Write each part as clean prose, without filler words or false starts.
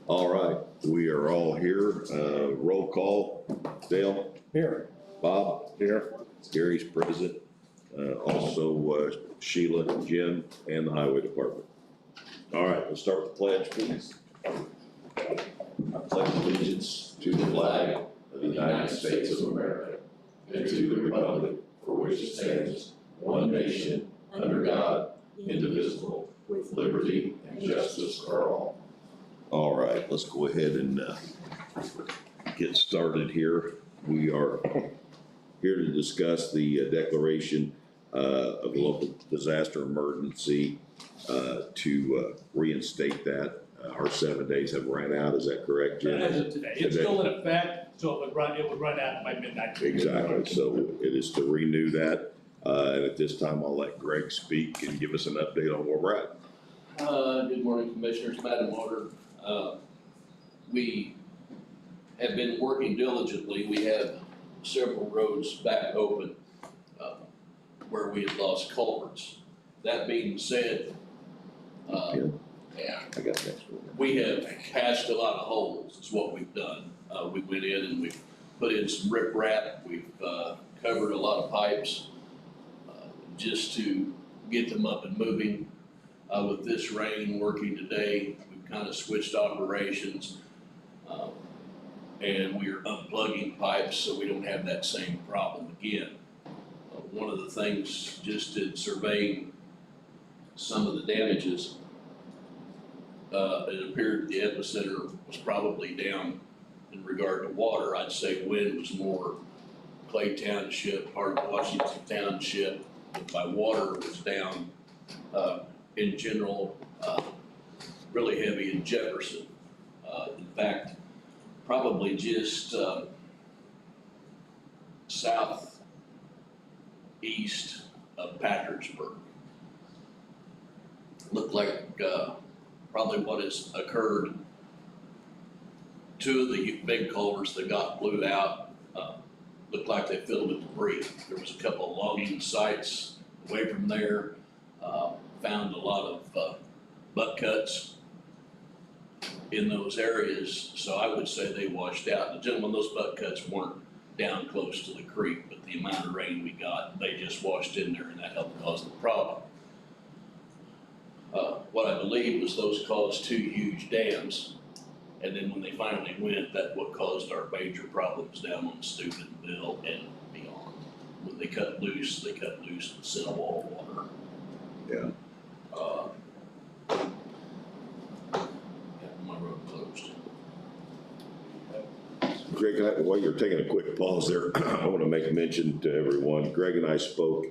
All right, we are all here. Roll call. Dale? Here. Bob? Here. Gary's present. Also Sheila, Jim, and the Highway Department. All right, let's start with the pledge, please. I pledge allegiance to the flag of the United States of America and to the republic for which it stands, one nation, under God, indivisible, with liberty and justice for all. All right, let's go ahead and get started here. We are here to discuss the declaration of local disaster emergency to reinstate that. Our 7 days have ran out, is that correct, Jim? As of today, it's still in effect, so it would run out by midnight. Exactly, so it is to renew that. And at this time, I'll let Greg speak and give us an update on where we're at. Good morning, Commissioners, Madam Auditor. We have been working diligently. We have several roads back open where we had lost culverts. That being said, I got next one. we have patched a lot of holes, is what we've done. We went in and we've put in some riprap. We've covered a lot of pipes just to get them up and moving. With this rain working today, we've kind of switched operations and we are unplugging pipes so we don't have that same problem again. One of the things, just in surveying some of the damages, it appeared the epicenter was probably down in regard to water. I'd say wind was more Clay Township, part of Washington Township, but by water was down in general, really heavy in Jefferson. In fact, probably just southeast of Patricksburg. Looked like probably what has occurred. Two of the big culverts that got blew out looked like they filled with debris. There was a couple of logging sites away from there. Found a lot of butt cuts in those areas, so I would say they washed out. The gentlemen, those butt cuts weren't down close to the creek, but the amount of rain we got, they just washed in there, and that helped cause the problem. What I believe was those caused two huge dams, and then when they finally went, that's what caused our major problems down on Steubenville and beyond. When they cut loose and sent a wall of water. Yeah. My road closed. Greg, while you're taking a quick pause there, I want to make a mention to everyone. Greg and I spoke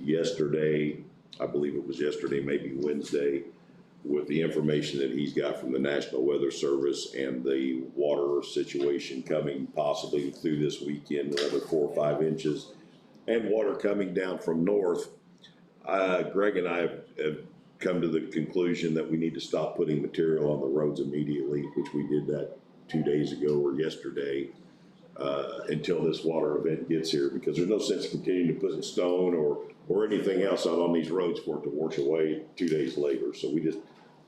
yesterday, I believe it was yesterday, maybe Wednesday, with the information that he's got from the National Weather Service and the water situation coming possibly through this weekend, another 4 or 5 inches, and water coming down from north. Greg and I have come to the conclusion that we need to stop putting material on the roads immediately, which we did that 2 days ago or yesterday, until this water event gets here, because there's no sense continuing to put stone or anything else out on these roads for it to wash away 2 days later. So we just,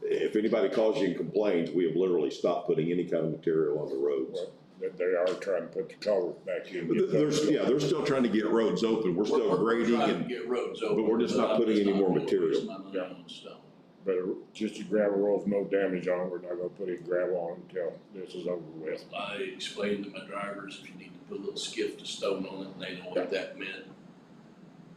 if anybody calls you and complains, we have literally stopped putting any kind of material on the roads. Well, they are trying to put the culvert back in. They're still trying to get roads open. We're still grading trying and to get roads open, but we're just not putting any more material. But just a gravel road with no damage on it, we're not gonna put any gravel on until this is over with. I explained to my drivers, if you need to put a little skift of stone on it, and they know what that meant.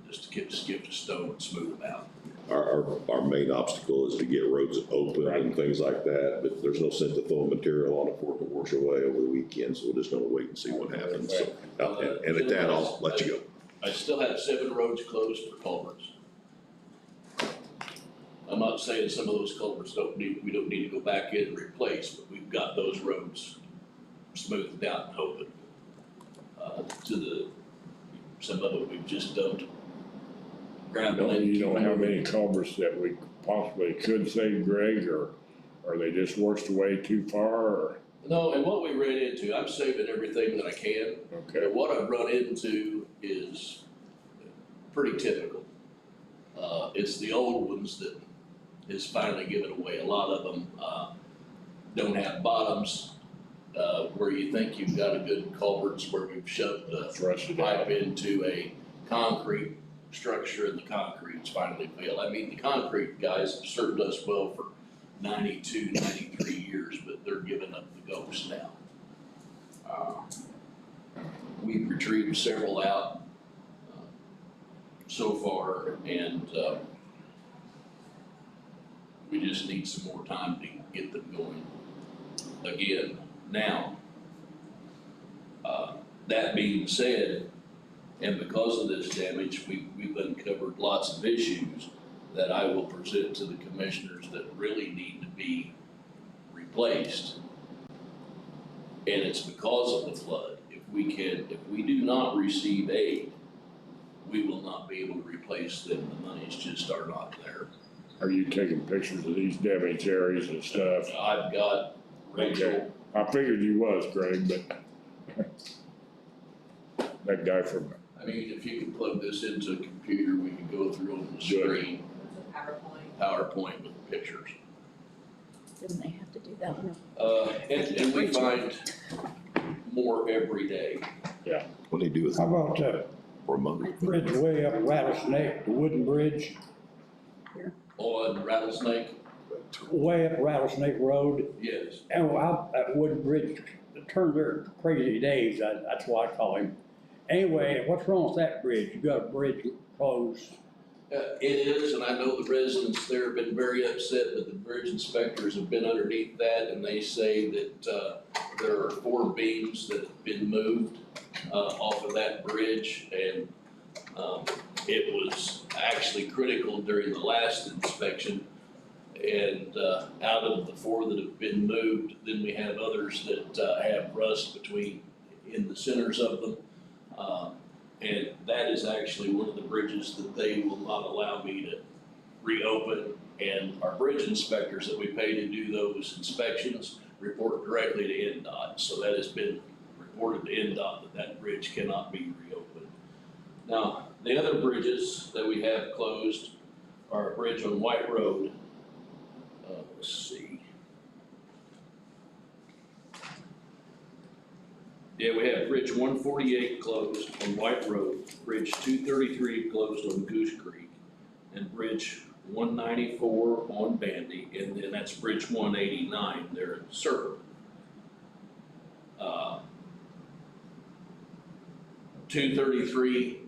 Just to get the skift of stone and smooth them out. Our main obstacle is to get roads open and things like that, but there's no sense to throwing material on it for it to wash away over the weekend, so we're just gonna wait and see what happens. So, and at that, I'll let you go. I still have 7 roads closed for culverts. I'm not saying some of those culverts we don't need to go back in and replace, but we've got those roads smoothed out and open. Some of it we've just dumped gravel in. You know how many culverts that we possibly could save, Greg, or are they just washed away too far, or? No, and what we ran into, I'm saving everything that I can. Okay. But what I've run into is pretty typical. It's the old ones that is finally giving away. A lot of them, don't have bottoms, where you think you've got a good culverts where we've shoved the Thrust it out. pipe into a concrete structure and the concrete's finally failed. I mean, the concrete guys have served us well for 92, 93 years, but they're giving up the ghost now. We've retrieved several out so far, and we just need some more time to get them going again. Now, that being said, and because of this damage, we've uncovered lots of issues that I will present to the commissioners that really need to be replaced. And it's because of the flood. If we do not receive aid, we will not be able to replace them. The monies just are not there. Are you taking pictures of these damaged areas and stuff? I've got Rachel. Okay. I figured you was, Greg, but that guy from, I mean, if you can plug this into a computer, we can go through on the Good. screen, PowerPoint. PowerPoint with pictures. Didn't they have to do that one? And we find more every day. What do they do with How about for a month? bridge way up Rattlesnake, the wooden bridge, On Rattlesnake, way up Rattlesnake Road? yes. And out that wooden bridge, it turned their crazy days, that's why I call him. Anyway, what's wrong with that bridge? You got a bridge closed. It is, and I know the residents there have been very upset, but the bridge inspectors have been underneath that, and they say that, there are 4 beams that have been moved, off of that bridge, and, it was actually critical during the last inspection. And, out of the 4 that have been moved, then we have others that, have rust in the centers of them. And that is actually one of the bridges that they will not allow me to reopen. And our bridge inspectors that we pay to do those inspections report directly to NDOT. So that has been reported to NDOT that bridge cannot be reopened. Now, the other bridges that we have closed are a bridge on White Road. Let's see. Yeah, we have Bridge 148 closed on White Road, Bridge 233 closed on Goose Creek, and Bridge 194 on Bandy, and then that's Bridge 189 there at Circle. 233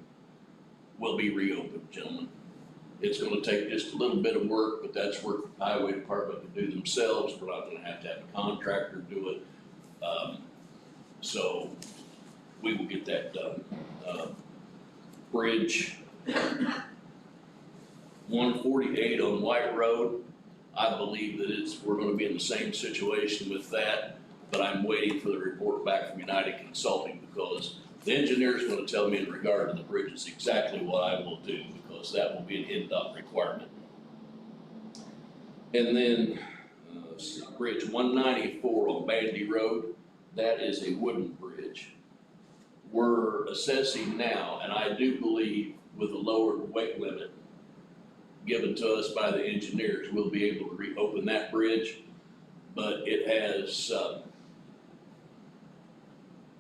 will be reopened, gentlemen. It's gonna take just a little bit of work, but that's work the highway department can do themselves. We're not gonna have to have a contractor do it. So we will get that done. Bridge 148 on White Road, I believe that we're gonna be in the same situation with that, but I'm waiting for the report back from United Consulting because the engineer's gonna tell me in regard to the bridges exactly what I will do because that will be an NDOT requirement. And then, let's see, Bridge 194 on Bandy Road. That is a wooden bridge. We're assessing now, and I do believe with a lowered weight limit given to us by the engineers, we'll be able to reopen that bridge. But it has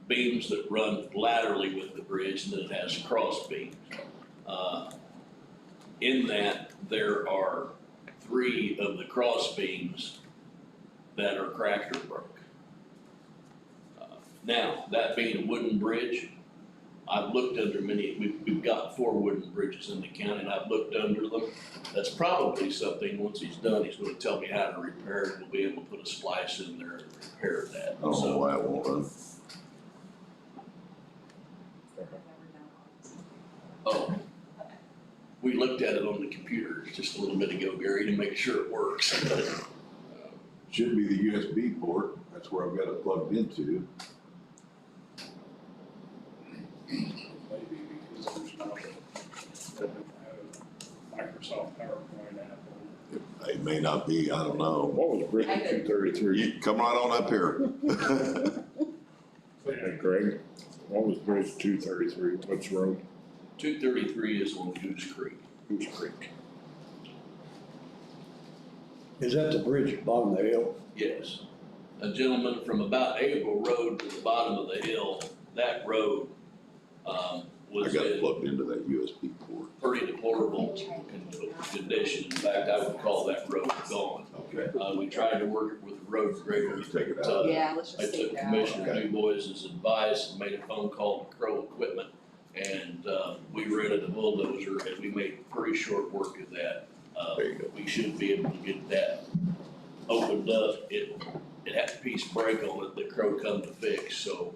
beams that run laterally with the bridge, and then it has cross beams. In that, there are 3 of the cross beams that are cracked or broke. Now, that being a wooden bridge, I've looked under we've got 4 wooden bridges in the county and I've looked under them. That's probably something, once he's done, he's gonna tell me how to repair it. We'll be able to put a splice in there and repair that. I don't know why it won't run. Oh, we looked at it on the computer just a little bit ago, Gary, to make sure it works. Should be the USB port, that's where I've got it plugged into. maybe because there's not a Microsoft PowerPoint app. It may not be, I don't know. What was Bridge 233? You come right on up here. Hey, Greg, what was Bridge 233? What's road? 233 is on Goose Creek. Goose Creek. Is that the bridge at the bottom of the hill? Yes. a gentleman from about April Road to the bottom of the hill, that road, I was got it in plugged into that USB port. pretty deplorable condition. In fact, I would call that road gone. Okay. We tried to work it with the road grader. Just take it out. Yeah, let's I just take took it out. Commissioner DuBois's advice and made a phone call to Crow Equipment, and, we rented a bulldozer, and we made pretty short work of that. There you go. We should be able to get that opened up. It had a piece break on it that Crow come to fix, so,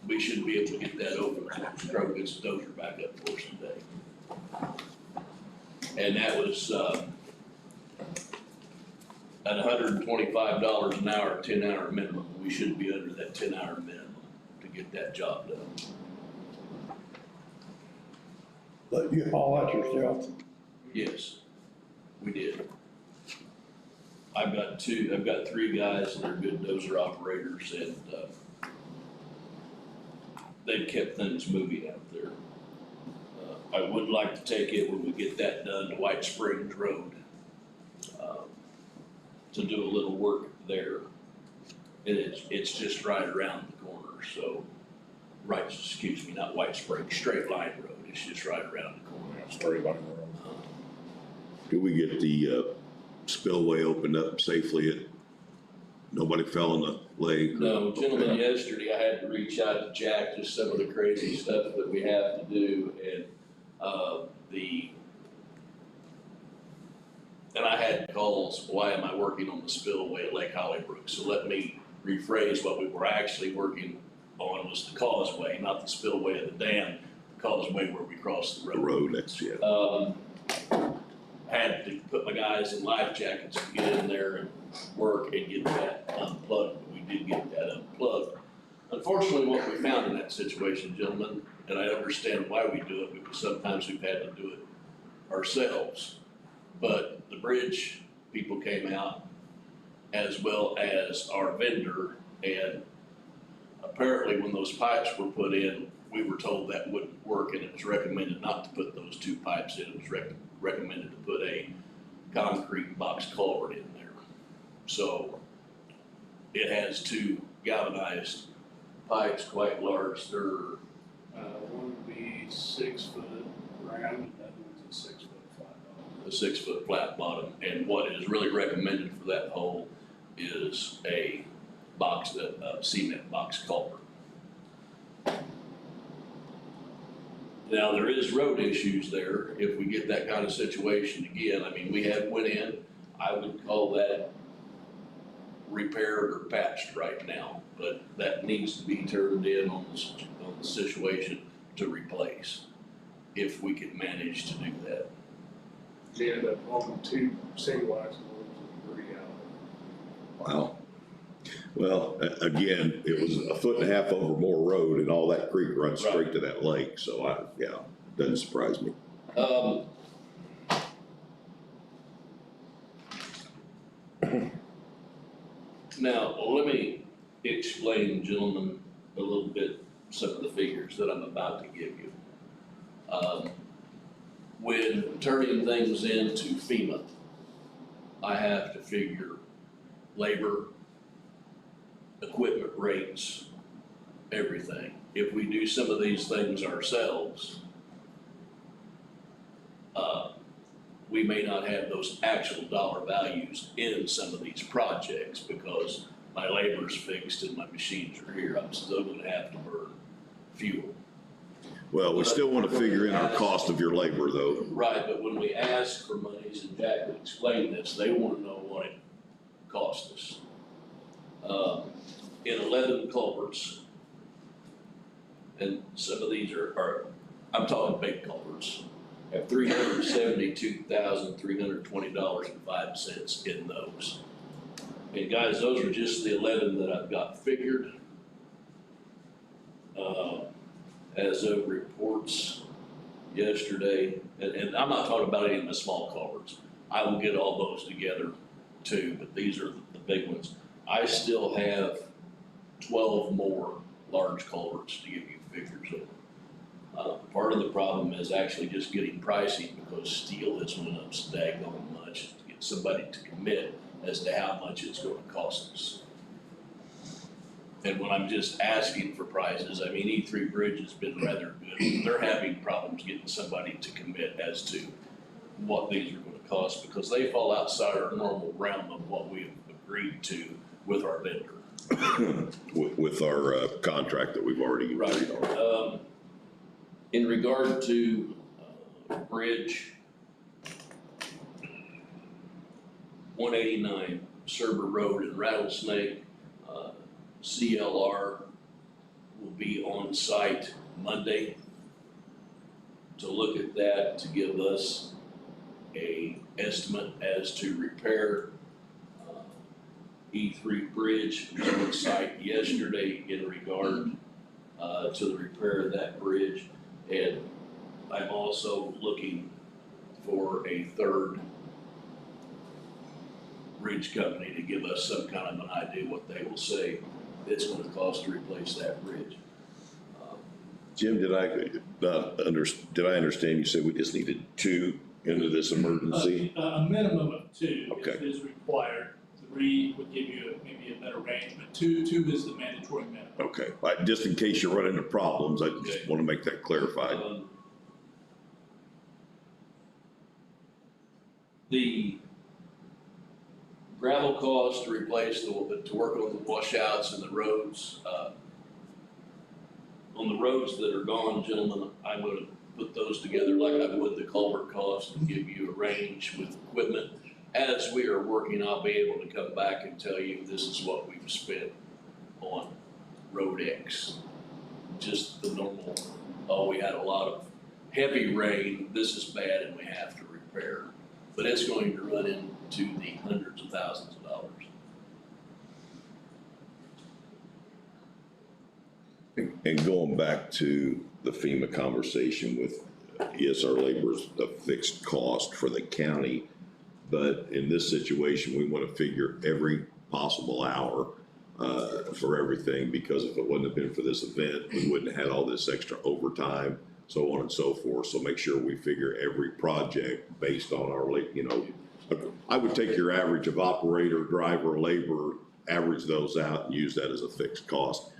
we should be able to get that open, so Crow gets the dozer back up for us today. And that was, at $125 an hour, 10-hour minimum. We should be under that 10-hour minimum to get that job done. But you haul that yourself. Yes, we did. I've got 3 guys that are good dozer operators, and, they've kept things moving out there. I would like to take it when we get that done to White Springs Road, to do a little work there. And it's just right around the corner, so, not White Springs, Straight Line Road, it's just right around the corner. Straight line road. Do we get the, spillway opened up safely? Nobody fell in the lake? No, gentlemen, yesterday I had to reach out to Jack, just some of the crazy stuff that we have to do, and, and I had calls, why am I working on the spillway at Lake Hollybrook? So let me rephrase, what we were actually working on was the causeway, not the spillway of the dam, the causeway where we cross the The road. road, that's, yeah. Had to put my guys in life jackets and get in there and work and get that unplugged, but we did get that unplugged. Unfortunately, what we found in that situation, gentlemen, and I understand why we do it, because sometimes we've had to do it ourselves, but the bridge people came out as well as our vendor, and apparently when those pipes were put in, we were told that wouldn't work, and it was recommended not to put those 2 pipes in. It was recommended to put a concrete box culvert in there. So it has 2 galvanized pipes, quite large. They're, One would be 6 foot round, the other one's a 6 foot flat bottom. a 6 foot flat bottom, and what is really recommended for that hole is a cement box culvert. Now, there is road issues there if we get that kind of situation again. I mean, we have went in, I would call that repaired or patched right now, but that needs to be turned in on the situation to replace, if we can manage to do that. They ended up hauling 2 single axle loads of debris out. Wow. Well, again, it was a 1.5 foot over more road, and all that creek runs straight to that lake, so doesn't surprise me. Now, let me explain, gentlemen, a little bit some of the figures that I'm about to give you. When turning things into FEMA, I have to figure labor, equipment rates, everything. If we do some of these things ourselves, we may not have those actual dollar values in some of these projects, because my labor's fixed and my machines are here. I'm still gonna have to burn fuel. Well, we still want to figure in our cost of your labor, though. Right, but when we ask for monies, and Jack would explain this, they wanna know what it cost us. In 11 culverts, and some of these are I'm talking big culverts, have $372,320.05 in those. And guys, those are just the 11 that I've got figured. As of reports yesterday, and I'm not talking about any of the small culverts. I will get all those together too, but these are the big ones. I still have 12 more large culverts to give you figures of. Part of the problem is actually just getting pricing, because steel has went up so daggone much. To get somebody to commit as to how much it's gonna cost us. And when I'm just asking for prices, I mean, E3 Bridge has been rather good. They're having problems getting somebody to commit as to what these are gonna cost, because they fall outside our normal realm of what we've agreed to with our vendor. With our contract that we've already agreed on. In regard to Bridge 189, Serber Road in Rattlesnake, CLR will be on site Monday to look at that, to give us a estimate as to repair. E3 Bridge was on site yesterday in regard to the repair of that bridge. And I'm also looking for a third bridge company to give us some kind of an idea what they will say it's gonna cost to replace that bridge. Jim, did I understand you said we just needed 2 into this emergency? A minimum of 2 Okay. is required. 3 would give you maybe a better range, but 2 is the mandatory minimum. Okay, just in case you run into problems, I just Okay. want to make that clarified. The gravel cost to replace to work on the washouts and the roads, on the roads that are gone, gentlemen, I'm gonna put those together like I would the culvert cost and give you a range with equipment. As we are working, I'll be able to come back and tell you this is what we've spent on Road X. Just the normal, we had a lot of heavy rain, this is bad and we have to repair. But it's going to run into the hundreds of thousands of dollars. And going back to the FEMA conversation with, yes, our labor is a fixed cost for the county, but in this situation, we want to figure every possible hour for everything, because if it wouldn't have been for this event, we wouldn't have had all this extra overtime, so on and so forth. So make sure we figure every project based on our, I would take your average of operator, driver, labor, average those out and use that as a fixed cost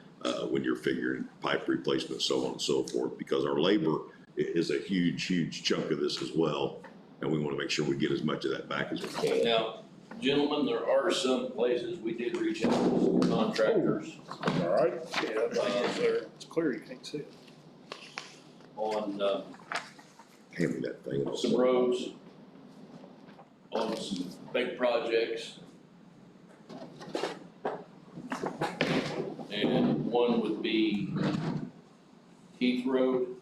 when you're figuring pipe replacement, so on and so forth, because our labor is a huge chunk of this as well. And we want to make sure we get as much of that back as we can. Now, gentlemen, there are some places we did reach out to some contractors All right? Yeah, it's clear, you can't see it. on Hand me that thing. some roads, on some big projects. And one would be Heath Road,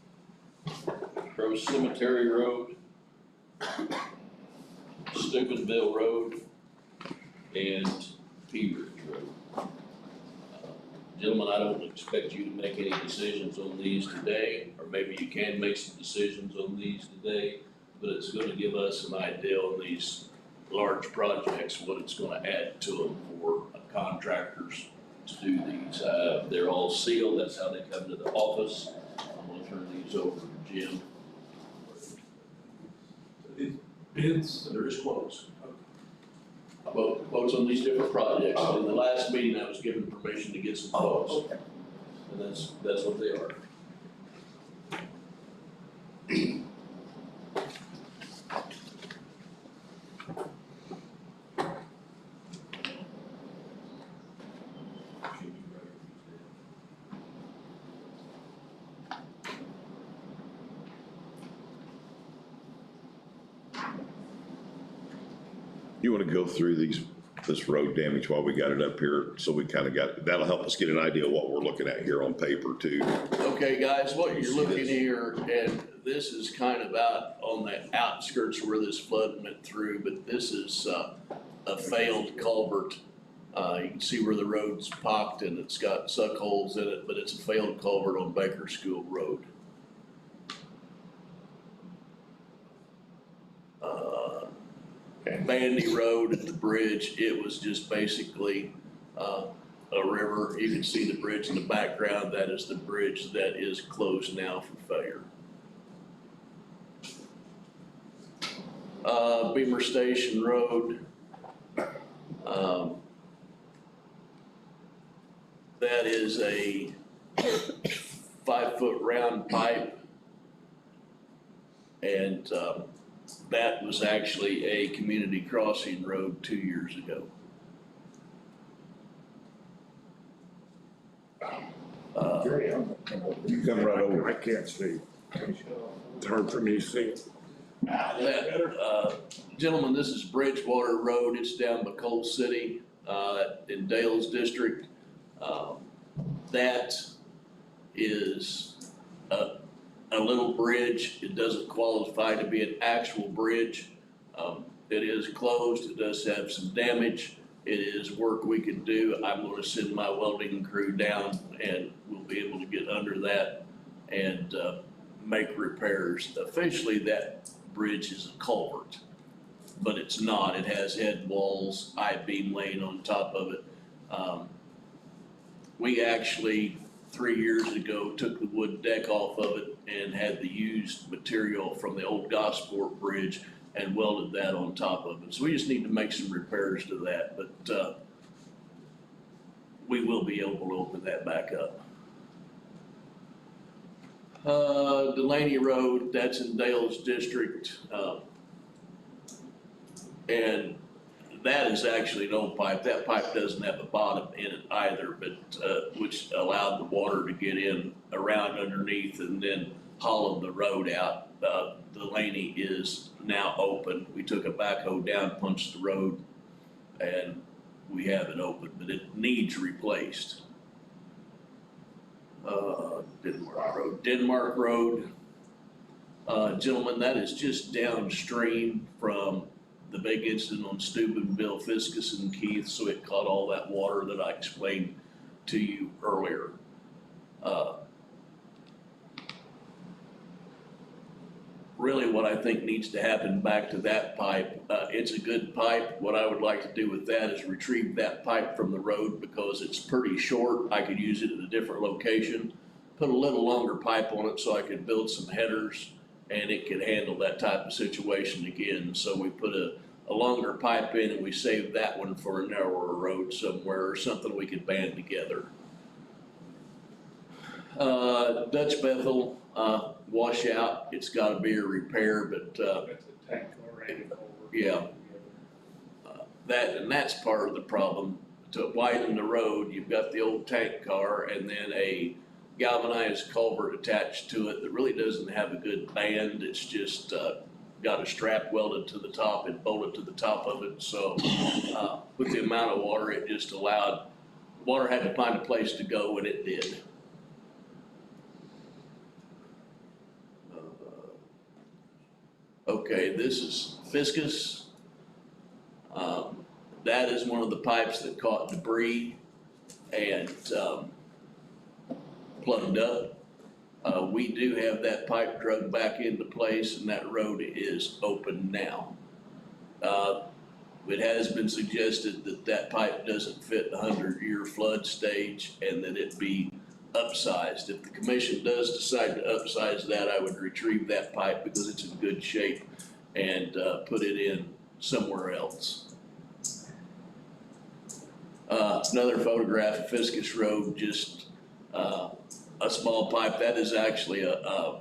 Rose Cemetery Road, Steubenville Road, and Pea Ridge Road. Gentlemen, I don't expect you to make any decisions on these today, or maybe you can make some decisions on these today, but it's gonna give us an idea on these large projects, what it's gonna add to them for contractors to do these. They're all sealed, that's how they come to the office. I'm gonna turn these over to Jim. Bids, There is quotes. Quotes on these different projects. In the last meeting, I was given permission to get some quotes. And that's what they are. You want to go through this road damage while we got it up here, so we kind of that'll help us get an idea of what we're looking at here on paper too. Okay, guys, what you're looking here, and this is kind of out on the outskirts where this flood went through, but this is a failed culvert. You can see where the road's pocked and it's got suck holes in it, but it's a failed culvert on Baker School Road. Bandy Road at the bridge, it was just basically a river. You can see the bridge in the background. That is the bridge that is closed now for failure. Beamer Station Road, That is a 5-foot round pipe. And, that was actually a community crossing road 2 years ago. You come right over. I can't see. It's hard for me to see it. Gentlemen, this is Bridgewater Road. It's down by Coal City, in Dale's district. That is a little bridge. It doesn't qualify to be an actual bridge. It is closed. It does have some damage. It is work we can do. I'm gonna send my welding crew down and we'll be able to get under that and, make repairs. Officially, that bridge is a culvert, but it's not. It has head walls, I-beam laying on top of it. We actually, 3 years ago, took the wood deck off of it and had the used material from the old Gosport Bridge and welded that on top of it. So we just need to make some repairs to that, but, we will be able to open that back up. Delaney Road, that's in Dale's district, and that is actually an old pipe. That pipe doesn't have a bottom in it either, but, which allowed the water to get in around underneath and then hollow the road out. Delaney is now open. We took a backhoe down, punched the road, and we have it open, but it needs replaced. Denmark Road, gentlemen, that is just downstream from the big incident on Steubenville, Fiskus and Keith, so it caught all that water that I explained to you earlier. Really what I think needs to happen back to that pipe, it's a good pipe. What I would like to do with that is retrieve that pipe from the road because it's pretty short. I could use it at a different location, put a little longer pipe on it so I could build some headers and it could handle that type of situation again. So we put a longer pipe in and we saved that one for a narrower road somewhere or something we could band together. Dutch Bethel, washout, it's gotta be a repair, but, That's a tank car and a culvert. yeah. That's part of the problem. To widen the road, you've got the old tank car and then a galvanized culvert attached to it that really doesn't have a good band. It's just, got a strap welded to the top and bolted to the top of it. So, with the amount of water, it just allowed, water had to find a place to go and it did. Okay, this is Fiskus. That is one of the pipes that caught debris and, plugged up. We do have that pipe drug back into place and that road is open now. It has been suggested that that pipe doesn't fit the 100-year flood stage and that it be upsized. If the commission does decide to upsize that, I would retrieve that pipe because it's in good shape and put it in somewhere else. Another photograph of Fiskus Road, just a small pipe. That is actually a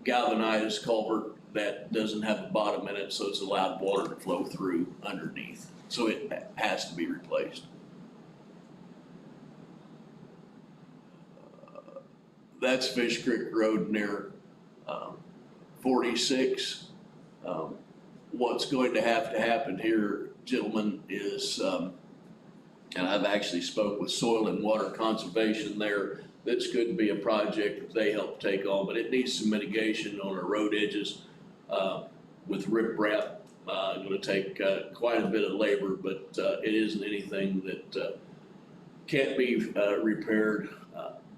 galvanized culvert that doesn't have a bottom in it, so it's allowed water to flow through underneath. So it has to be replaced. That's Fish Creek Road near 46. What's going to happen here, gentlemen, is, and I've actually spoke with Soil and Water Conservation there. This could be a project that they help take on, but it needs some mitigation on our road edges with riprap. Gonna take quite a bit of labor, but it isn't anything that can't be repaired.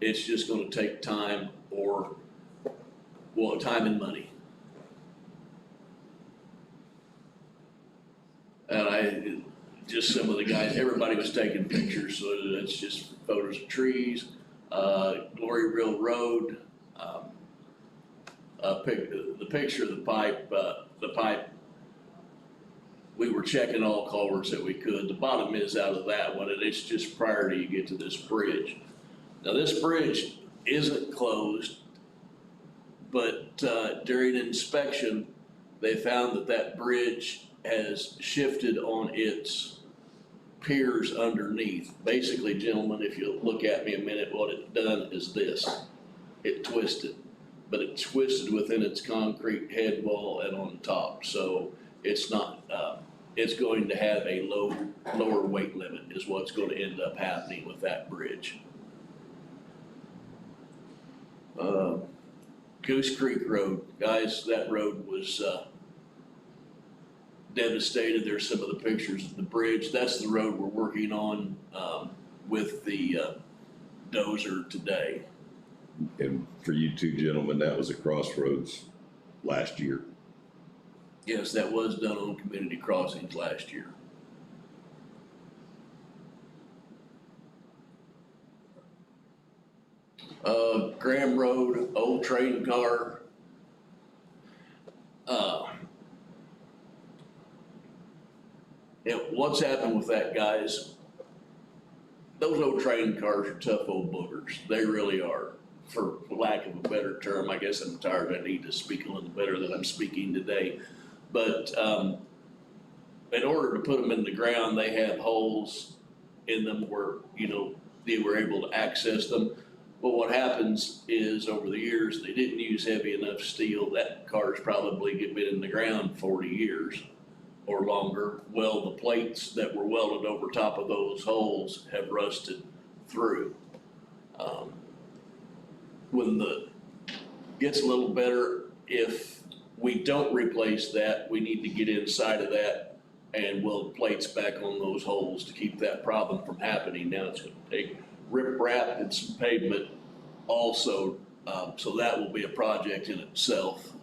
It's just gonna take time time and money. And just some of the guys, everybody was taking pictures, so it's just photos of trees. Glory Rill Road, the picture of the pipe we were checking all culverts that we could. The bottom is out of that one, and it's just prior to you get to this bridge. Now, this bridge isn't closed, but during inspection, they found that that bridge has shifted on its piers underneath. Basically, gentlemen, if you look at me a minute, what it's done is this. It twisted, but it twisted within its concrete head wall and on top. So it's not, it's going to have a lower weight limit is what's going to end up happening with that bridge. Goose Creek Road, guys, that road was devastated. There's some of the pictures of the bridge. That's the road we're working on with the dozer today. And for you two gentlemen, that was a crossroads last year. Yes, that was done on community crossings last year. Graham Road, old train car. What's happened with that, guys? Those old train cars are tough old boogers. They really are. For lack of a better term, I guess I'm tired. I need to speak a little better than I'm speaking today. But in order to put them in the ground, they have holes in them where, you know, they were able to access them. But what happens is over the years, they didn't use heavy enough steel. That car's probably been in the ground 40 years or longer. Well, the plates that were welded over top of those holes have rusted through. When the gets a little better, if we don't replace that, we need to get inside of that and weld plates back on those holes to keep that problem from happening. Now it's gonna take riprap and some pavement also, so that will be a project in itself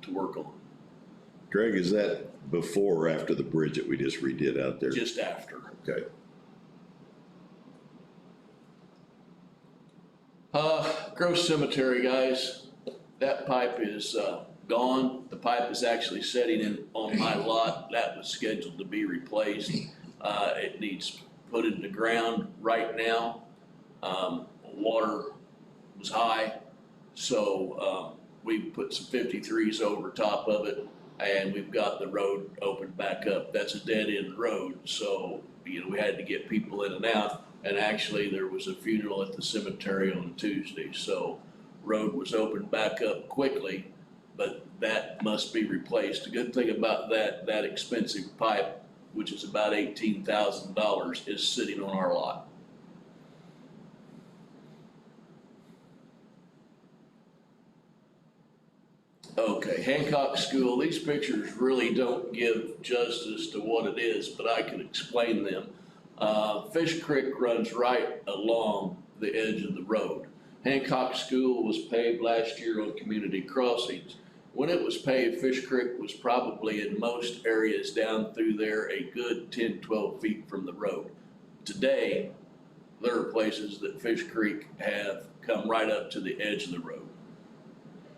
to work on. Greg, is that before or after the bridge that we just redid out there? Just after. Okay. Gross Cemetery, guys, that pipe is gone. The pipe is actually setting in on my lot. That was scheduled to be replaced. It needs put in the ground right now. Water was high, so we put some 53s over top of it, and we've got the road opened back up. That's a dead end road, so you know we had to get people in and out. And actually, there was a funeral at the cemetery on Tuesday, so road was opened back up quickly, but that must be replaced. The good thing about that expensive pipe, which is about $18,000, is sitting on our lot. Okay, Hancock School, these pictures really don't give justice to what it is, but I can explain them. Fish Creek runs right along the edge of the road. Hancock School was paved last year on community crossings. When it was paved, Fish Creek was probably in most areas down through there a good 10, 12 feet from the road. Today, there are places that Fish Creek have come right up to the edge of the road.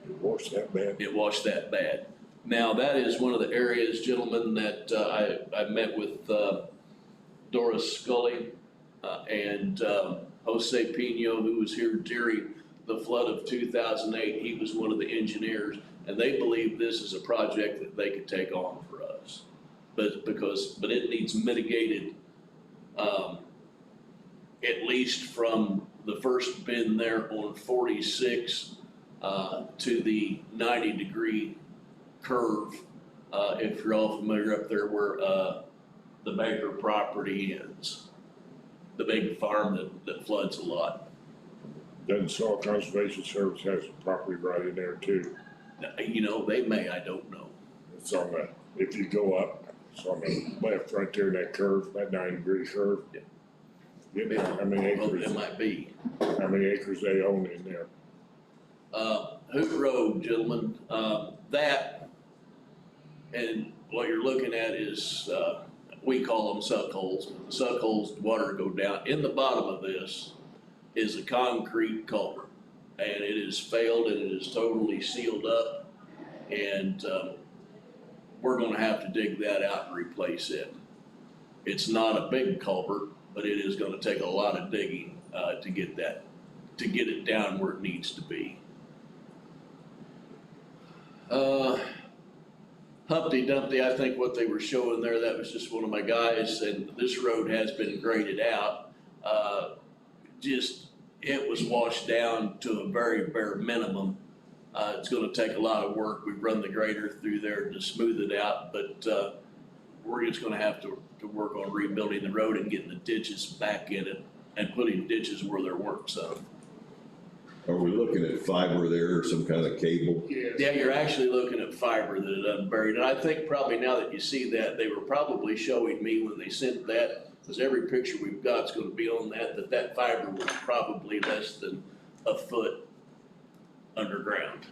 It washed that bad. It washed that bad. Now, that is one of the areas, gentlemen, that I met with Doris Scully and Jose Pino, who was here during the flood of 2008. He was one of the engineers, and they believe this is a project that they could take on for us. But it needs mitigated, at least from the first bend there on 46 to the 90-degree curve. If you're all familiar up there where the Baker property ends, the big farm that floods a lot. Doesn't Soil Conservation Service has some property right in there too? You know, they may, I don't know. It's on the, if you go up, it's on the left right there, that curve, that 90-degree curve. Yeah. You know, how many Well, acres, it might be. how many acres they own in there? Heath Road, gentlemen, that, and what you're looking at is, we call them suck holes. The suck holes, water go down. In the bottom of this is a concrete culvert, and it has failed and it is totally sealed up. And we're gonna have to dig that out and replace it. It's not a big culvert, but it is gonna take a lot of digging, to get it down where it needs to be. Humpty Dumpty, I think what they were showing there, that was just one of my guys, and this road has been graded out. It was washed down to a very bare minimum. It's gonna take a lot of work. We've run the grader through there to smooth it out, but, we're just gonna have to work on rebuilding the road and getting the ditches back in it and putting ditches where there weren't some. Are we looking at fiber there or some kind of cable? Yes. Yeah, you're actually looking at fiber that had unburied, and I think probably now that you see that, they were probably showing me when they sent that, because every picture we've got is gonna be on that fiber was probably less than a foot underground.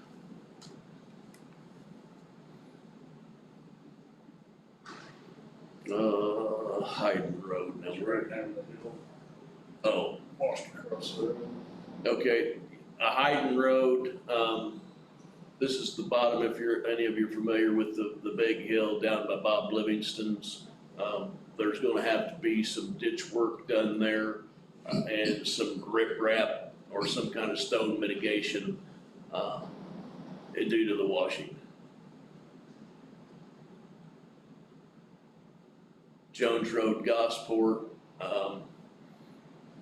Hayden Road, now It's right down the hill, oh, washed across the road. okay, Hayden Road, this is the bottom, if any of you are familiar with the big hill down by Bob Livingston's. There's gonna have to be some ditch work done there, and some riprap or some kind of stone mitigation, due to the washing. Jones Road, Gosport,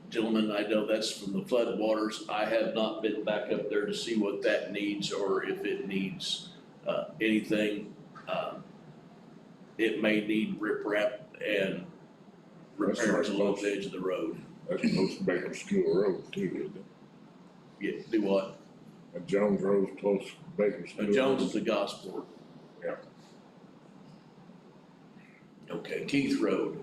gentlemen, I know that's from the flood waters. I have not been back up there to see what that needs or if it needs, anything. It may need riprap and repairs along the edge of the road. That's close to Baker School Road too, isn't it? Yeah, do what? And Jones Road's close to Baker School. Jones is the Gosport. Yeah. Okay, Heath Road.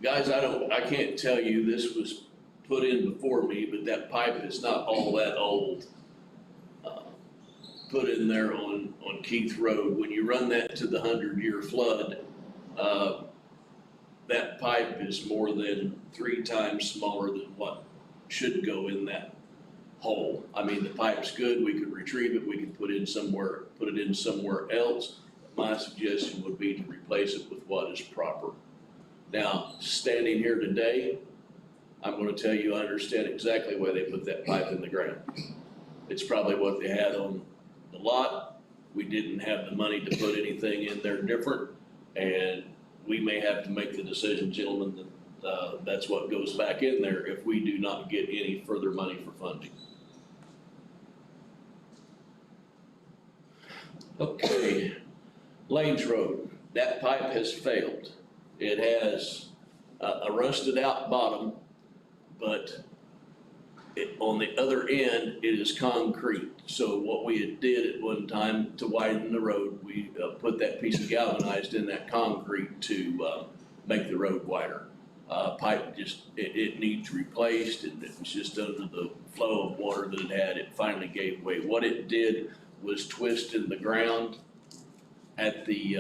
Guys, I can't tell you, this was put in before me, but that pipe is not all that old. Put in there on Keith Road, when you run that to the 100-year flood, that pipe is more than 3 times smaller than what should go in that hole. I mean, the pipe's good, we could retrieve it, we could put it in somewhere else. My suggestion would be to replace it with what is proper. Now, standing here today, I'm gonna tell you, I understand exactly why they put that pipe in the ground. It's probably what they had on the lot. We didn't have the money to put anything in there different, and we may have to make the decision, gentlemen, that that's what goes back in there if we do not get any further money for funding. Okay, Lanes Road, that pipe has failed. It has a rusted out bottom, but on the other end, it is concrete. So what we had did at one time to widen the road, we put that piece of galvanized in that concrete to make the road wider. Pipe it needs replaced, and it was just under the flow of water that it had, it finally gave way. What it did was twist in the ground at the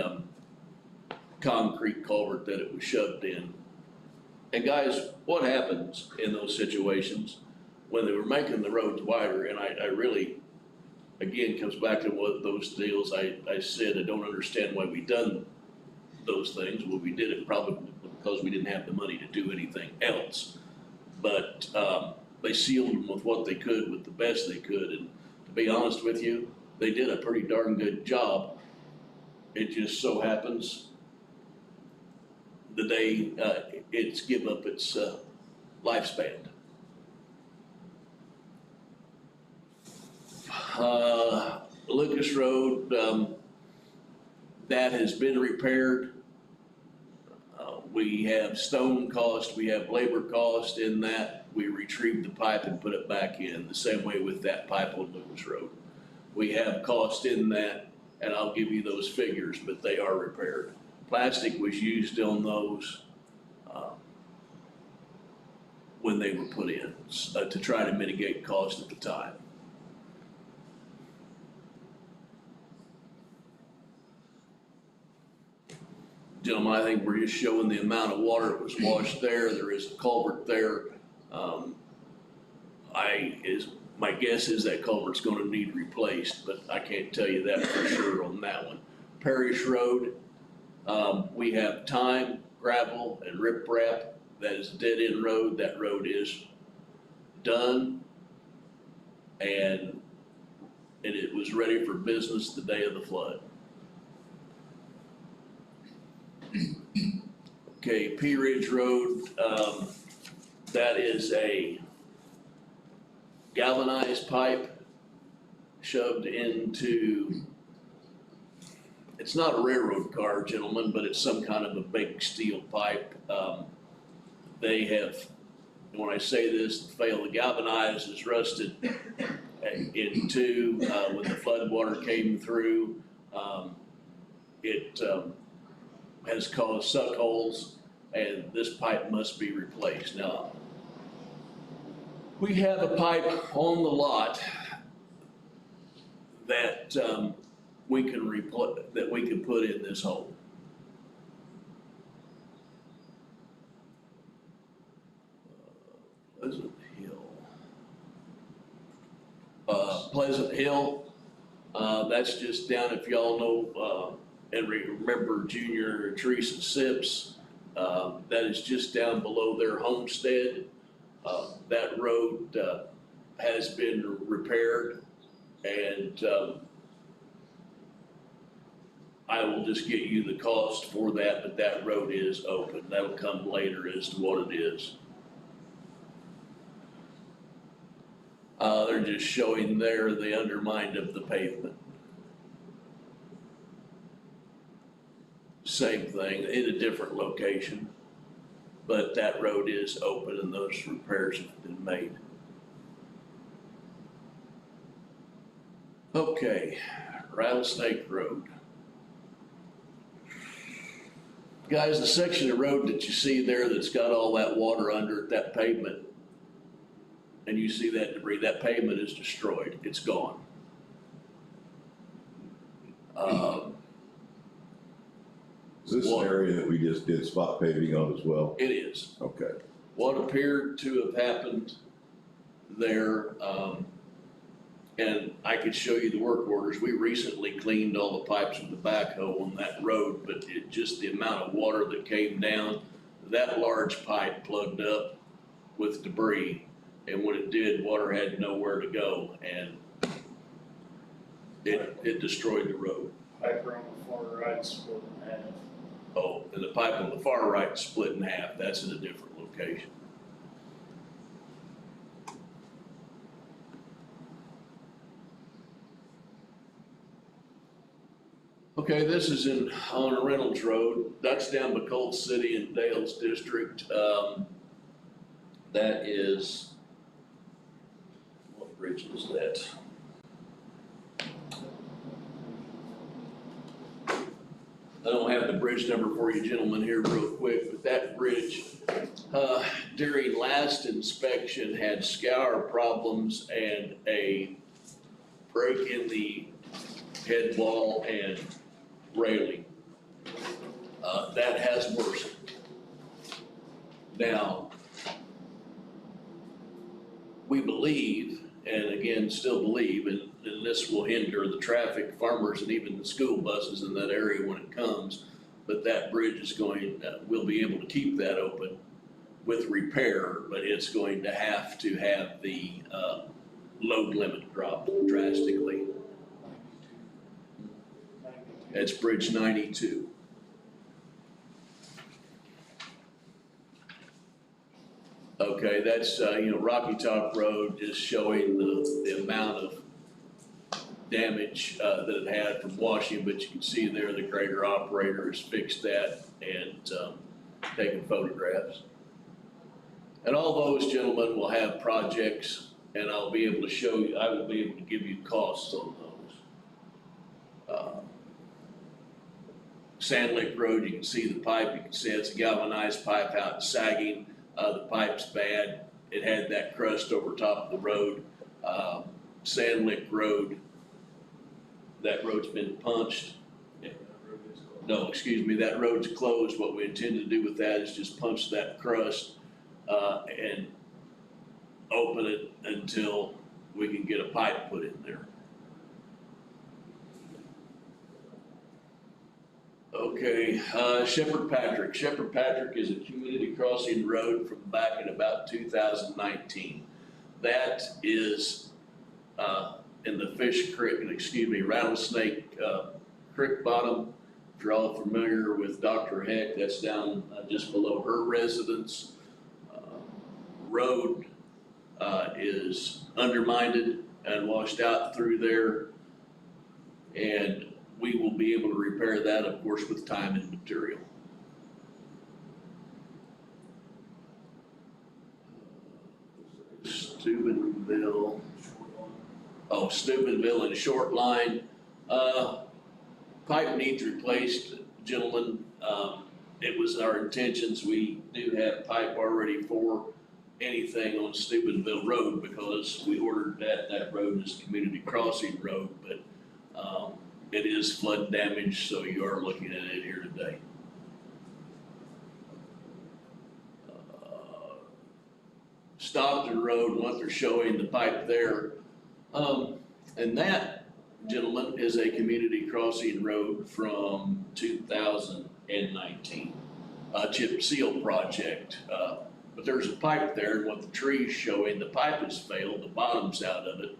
concrete culvert that it was shoved in. And guys, what happens in those situations when they were making the roads wider, and I really, again, comes back to what those deals, I said, I don't understand why we done those things. Well, we did it probably because we didn't have the money to do anything else. But they sealed them with what they could, with the best they could, and to be honest with you, they did a pretty darn good job. It just so happens the day it's give up its lifespan. Lucas Road, that has been repaired. We have stone cost, we have labor cost in that. We retrieved the pipe and put it back in, the same way with that pipe on Lucas Road. We have cost in that, and I'll give you those figures, but they are repaired. Plastic was used on those when they were put in to try to mitigate cost at the time. Gentlemen, I think we're just showing the amount of water that was washed there. There is a culvert there. My guess is that culvert's gonna need replaced, but I can't tell you that for sure on that one. Parish Road, we have time, gravel, and riprap. That is a dead-end road. That road is done. And it was ready for business the day of the flood. Okay, P Ridge Road, that is a galvanized pipe shoved into, it's not a railroad car, gentlemen, but it's some kind of a big steel pipe. They have, when I say this, the galvanized is rusted in two. When the flood water came through, it has caused suck holes, and this pipe must be replaced. Now, we have a pipe on the lot that we can put in this hole. Pleasant Hill, that's just down, if y'all know, and remember Junior and Teresa Sips, that is just down below their homestead. That road has been repaired, and I will just get you the cost for that, but that road is open. That'll come later as to what it is. They're just showing there the undermined of the pavement. Same thing in a different location, but that road is open and those repairs have been made. Okay, Rattlesnake Road. Guys, the section of road that you see there that's got all that water under it, that pavement, and you see that debris, that pavement is destroyed, it's gone. Is this an area that we just did spot paving on as well? It is. Okay. What appeared to have happened there, and I could show you the work orders, we recently cleaned all the pipes with the backhoe on that road, but it just the amount of water that came down, that large pipe plugged up with debris, and when it did, water had nowhere to go, and it destroyed the road. Pipe on the far right split in half. Oh, and the pipe on the far right split in half, that's in a different location. Okay, this is on Reynolds Road, that's down by Colt City in Dale's district. That is, what bridge is that? I don't have the bridge number for you gentlemen here real quick, but that bridge, during last inspection had scour problems and a break in the head wall and railing. That has worsened. Now, we believe, and again, still believe, and this will hinder the traffic, farmers, and even the school buses in that area when it comes, but that bridge is going, we'll be able to keep that open with repair, but it's going to have the load limit dropped drastically. It's Bridge 92. Okay, that's, Rocky Top Road is showing the amount of damage that it had from washing, but you can see there the grader operator has fixed that and taken photographs. And all those gentlemen will have projects, and I'll be able to show you, I will be able to give you costs on those. Sand Lake Road, you can see the pipe, you can see it's a galvanized pipe out sagging. The pipe's bad, it had that crust over top of the road. Sand Lake Road, that road's been punched. No, excuse me, that road's closed. What we intend to do with that is just punch that crust and open it until we can get a pipe put in there. Okay, Shepherd Patrick. Shepherd Patrick is a community crossing road from back in about 2019. That is in the Rattlesnake Creek bottom. If you're all familiar with Dr. Heck, that's down just below her residence. Road is undermined and washed out through there. And we will be able to repair that, of course, with time and material. Steubenville. Oh, Steubenville and Short Line. Pipe needs replaced, gentlemen. It was our intentions, we do have pipe already for anything on Steubenville Road because we ordered that road as community crossing road, but it is flood damage, so you are looking at it here today. Stockton Road, what they're showing, the pipe there. And that, gentlemen, is a community crossing road from 2019, chip seal project. But there's a pipe there, and what the tree's showing, the pipe has failed, the bottom's out of it.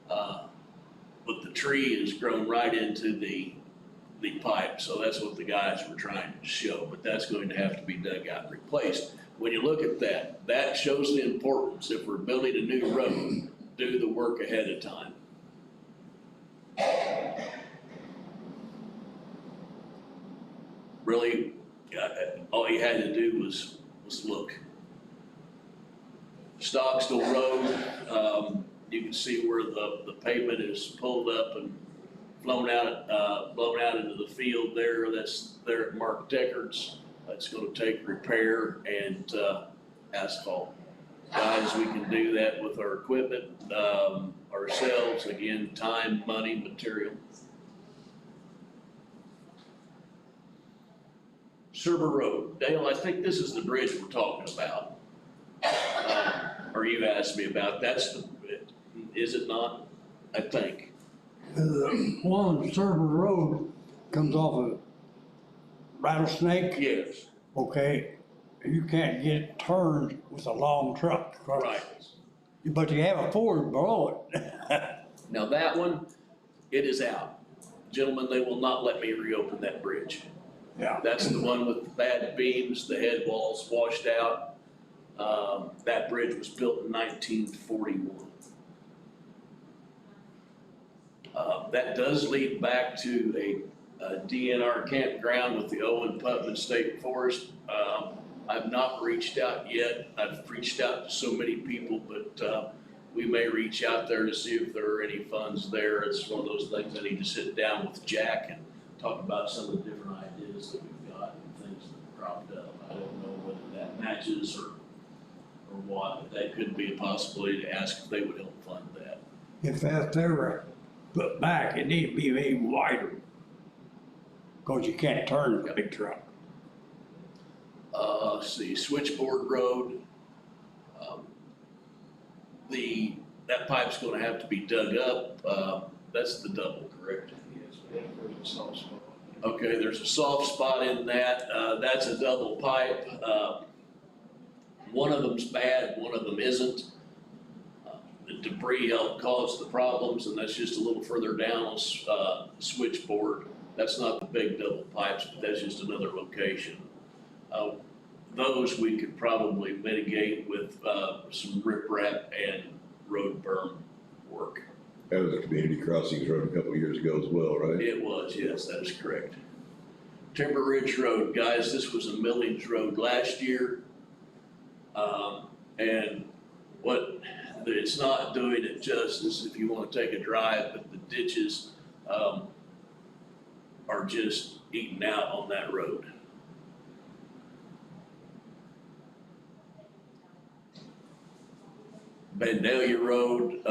But the tree has grown right into the pipe, so that's what the guys were trying to show, but that's going to have to be dug out and replaced. When you look at that, that shows the importance. If we're building a new road, do the work ahead of time. Really, all you had to do was look. Stockstill Road, you can see where the pavement is pulled up and blown out into the field there. That's there at Mark Deckard's. That's gonna take repair and asphalt. Guys, we can do that with our equipment, ourselves, again, time, money, material. Serber Road. Dale, I think this is the bridge we're talking about. Or you asked me about, that's the, is it not? I think. The one on Server Road comes off of Rattlesnake, Yes. okay? You can't get it turned with a long truck. Right. But you have a Ford below it. Now that one, it is out. Gentlemen, they will not let me reopen that bridge. Yeah. That's the one with the bad beams, the head walls washed out. That bridge was built in 1941. That does lead back to a DNR campground with the Owen Putman State Forest. I've not reached out yet. I've reached out to so many people, but we may reach out there to see if there are any funds there. It's one of those things I need to sit down with Jack and talk about some of the different ideas that we've got and things that cropped up. I don't know whether that matches or what, but that could be a possibility to ask if they would help fund that. If that's ever put back, it needs to be made wider. Cause you can't turn with a big truck. Let's see, Switchboard Road. That pipe's gonna have to be dug up. That's the double, correct? Yes, we have, there's a soft spot. Okay, there's a soft spot in that. That's a double pipe. One of them's bad, one of them isn't. The debris helped cause the problems, and that's just a little further down on Switchboard. That's not the big double pipes, but that's just another location. Those we could probably mitigate with some riprap and road berm work. That was a community crossings road a couple of years ago as well, right? It was, yes, that is correct. Timber Ridge Road, guys, this was a millings road last year. And what, it's not doing it justice if you wanna take a drive, but the ditches, are just eating out on that road. Vandalia Road,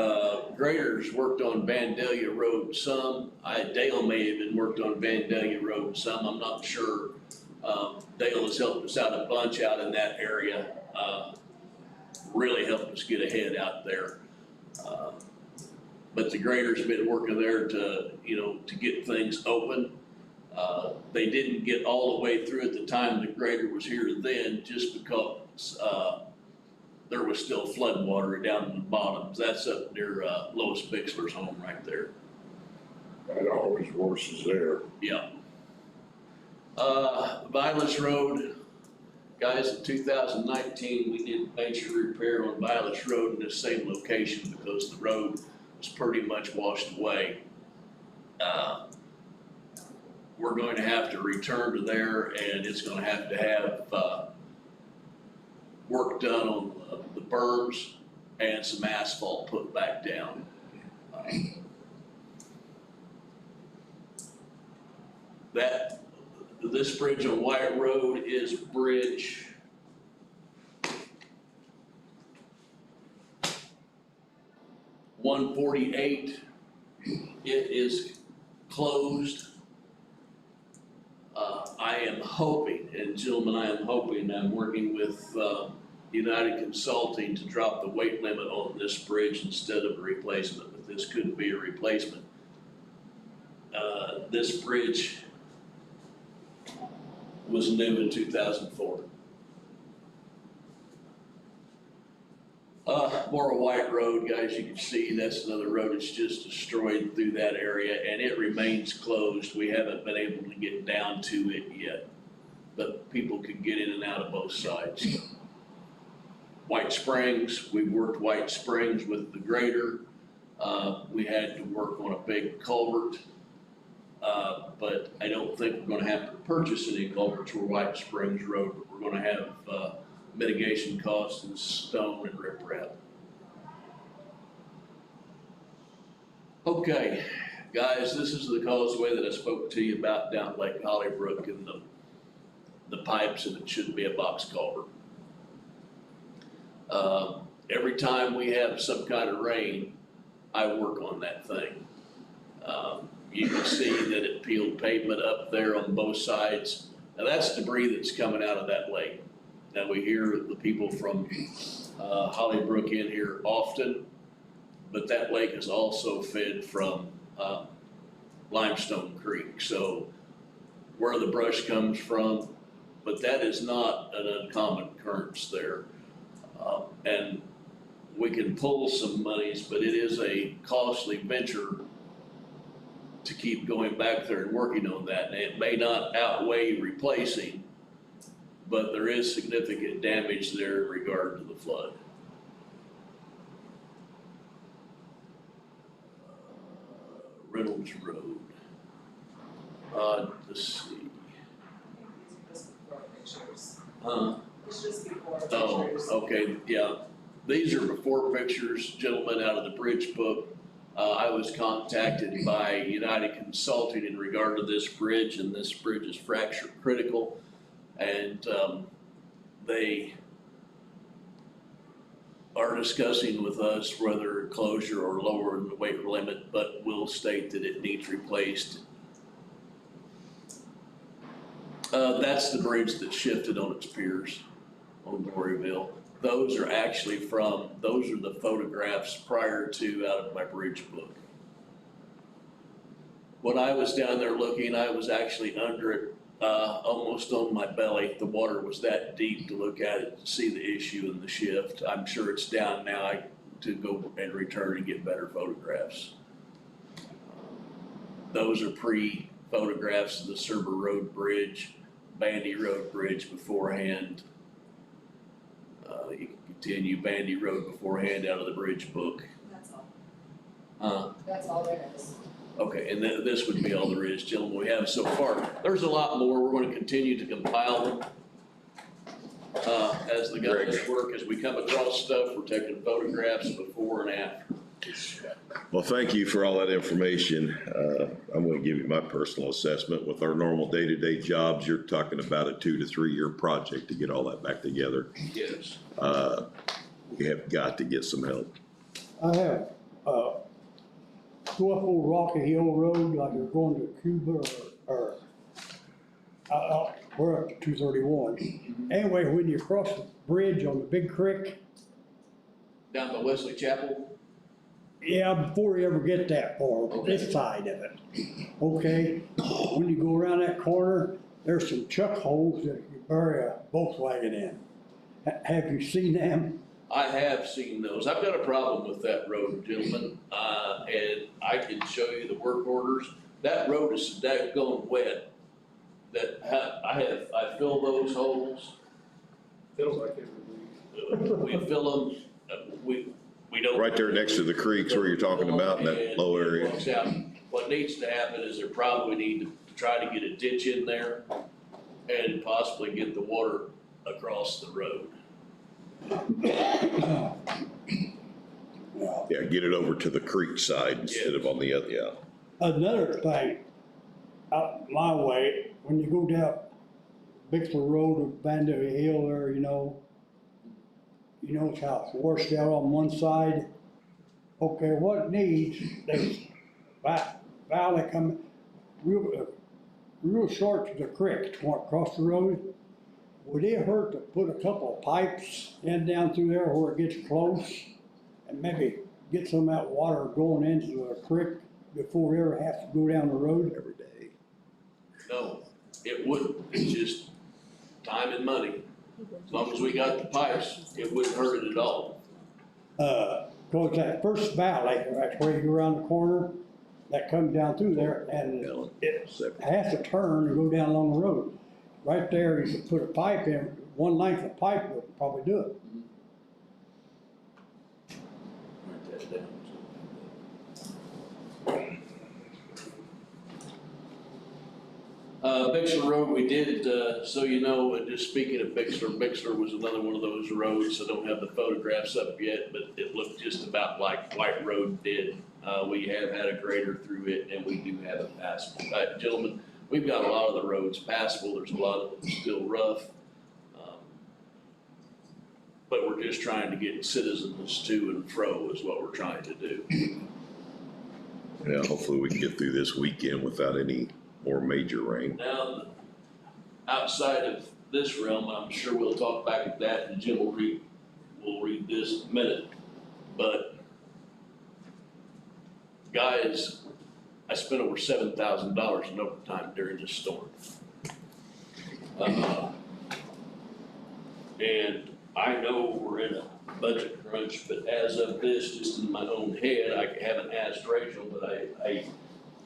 graders worked on Vandalia Road some. Dale may have been worked on Vandalia Road some, I'm not sure. Dale has helped us out a bunch out in that area. Really helped us get ahead out there. but the grader's been working there to, to get things open. They didn't get all the way through at the time the grader was here then, just because, there was still flood water down in the bottoms. That's up near, Lois Bixler's home right there. That always works there. Yeah. Violence Road, guys, in 2019, we did major repair on Violence Road in the same location because the road was pretty much washed away. We're going to have to return to there, and it's gonna have work done on the berms and some asphalt put back down. This bridge on Wyatt Road is bridge 148. It is closed. I am hoping, and gentlemen, I am hoping, I'm working with United Consulting to drop the weight limit on this bridge instead of a replacement, but this could be a replacement. This bridge was new in 2004. More White Road, guys, you can see that's another road that's just destroyed through that area, and it remains closed. We haven't been able to get down to it yet, but people can get in and out of both sides. White Springs, we worked White Springs with the grader. We had to work on a big culvert, but I don't think we're gonna have to purchase any culverts for White Springs Road, but we're gonna have mitigation costs in stone and riprap. Okay, guys, this is the causeway that I spoke to you about down at Lake Hollybrook and the pipes, and it shouldn't be a box culvert. Every time we have some kind of rain, I work on that thing. You can see that it peeled pavement up there on both sides. Now that's debris that's coming out of that lake. Now we hear the people from Hollybrook in here often, but that lake is also fed from Limestone Creek. So where the brush comes from, but that is not an uncommon occurrence there. And we can pull some monies, but it is a costly venture to keep going back there and working on that. And it may not outweigh replacing, but there is significant damage there in regard to the flood. Reynolds Road. Let's see. It's just before Oh, pictures. okay, yeah. These are before pictures, gentlemen, out of the bridge book. I was contacted by United Consulting in regard to this bridge, and this bridge is fracture critical. And they are discussing with us whether closure or lower the weight limit, but will state that it needs replaced. That's the bridge that shifted on its piers on Gloryville. Those are actually those are the photographs prior to out of my bridge book. When I was down there looking, I was actually under it, almost on my belly. The water was that deep to look at it, to see the issue and the shift. I'm sure it's down now to go and return and get better photographs. Those are pre-photographs of the Cerber Road Bridge, Bandy Road Bridge beforehand. You can continue Bandy Road beforehand out of the bridge book. That's all. That's all there is. Okay, and this would be all there is, gentlemen, we have so far. There's a lot more, we're gonna continue to compile them. As the guys work, as we come across stuff, we're taking photographs before and after. Well, thank you for all that information. I'm gonna give you my personal assessment. With our normal day-to-day jobs, you're talking about a 2 to 3 year project to get all that back together. Yes. We have got to get some help. I have, go up old Rocky Hill Road, like you're going to Cuba or we're up to 231. Anyway, when you cross the bridge on the big creek, Down by Wesley Chapel? Yeah, before you ever get that far, Okay. this side of it, okay? When you go around that corner, there's some chuck holes that you bury a Volkswagen in. Have you seen them? I have seen those. I've got a problem with that road, gentlemen, and I can show you the work orders. That road is going wet. I fill those holes, Feels like every week. we fill them, we don't. Right there next to the creeks where you're talking about in that And low it area. works out. What needs to happen is there probably need to try to get a ditch in there and possibly get the water across the road. Yeah, get it over to the creek side instead of on the other, yeah. Another thing, out my way, when you go down Bixler Road or Vanderbilt Hill there, you know it's how it's washed out on one side. Okay, what it needs, there's valley coming, real short to the creek, across the road. Would it hurt to put a couple of pipes in down through there where it gets close? And maybe get some of that water going into the creek before we ever have to go down the road? Every day. No, it wouldn't. It's just time and money. As long as we got the pipes, it wouldn't hurt it at all. Cause that first valley, that's where you go around the corner, that comes down through there, and it has to turn and go down along the road. Right there, you could put a pipe in, one length of pipe would probably do it. Write that down. Bixler Road, we did, so you know, and just speaking of Bixler was another one of those roads, I don't have the photographs up yet, but it looked just about like White Road did. We have had a grader through it and we do have it passable. Gentlemen, we've got a lot of the roads passable, there's a lot of them still rough. But we're just trying to get citizens to and fro is what we're trying to do. Yeah, hopefully we can get through this weekend without any more major rain. Now, outside of this realm, I'm sure we'll talk back at that, and Jim will read this in a minute. But, guys, I spent over $7,000 in overtime during this storm. And I know we're in a budget crunch, but as of this, just in my own head, I haven't asked Rachel, but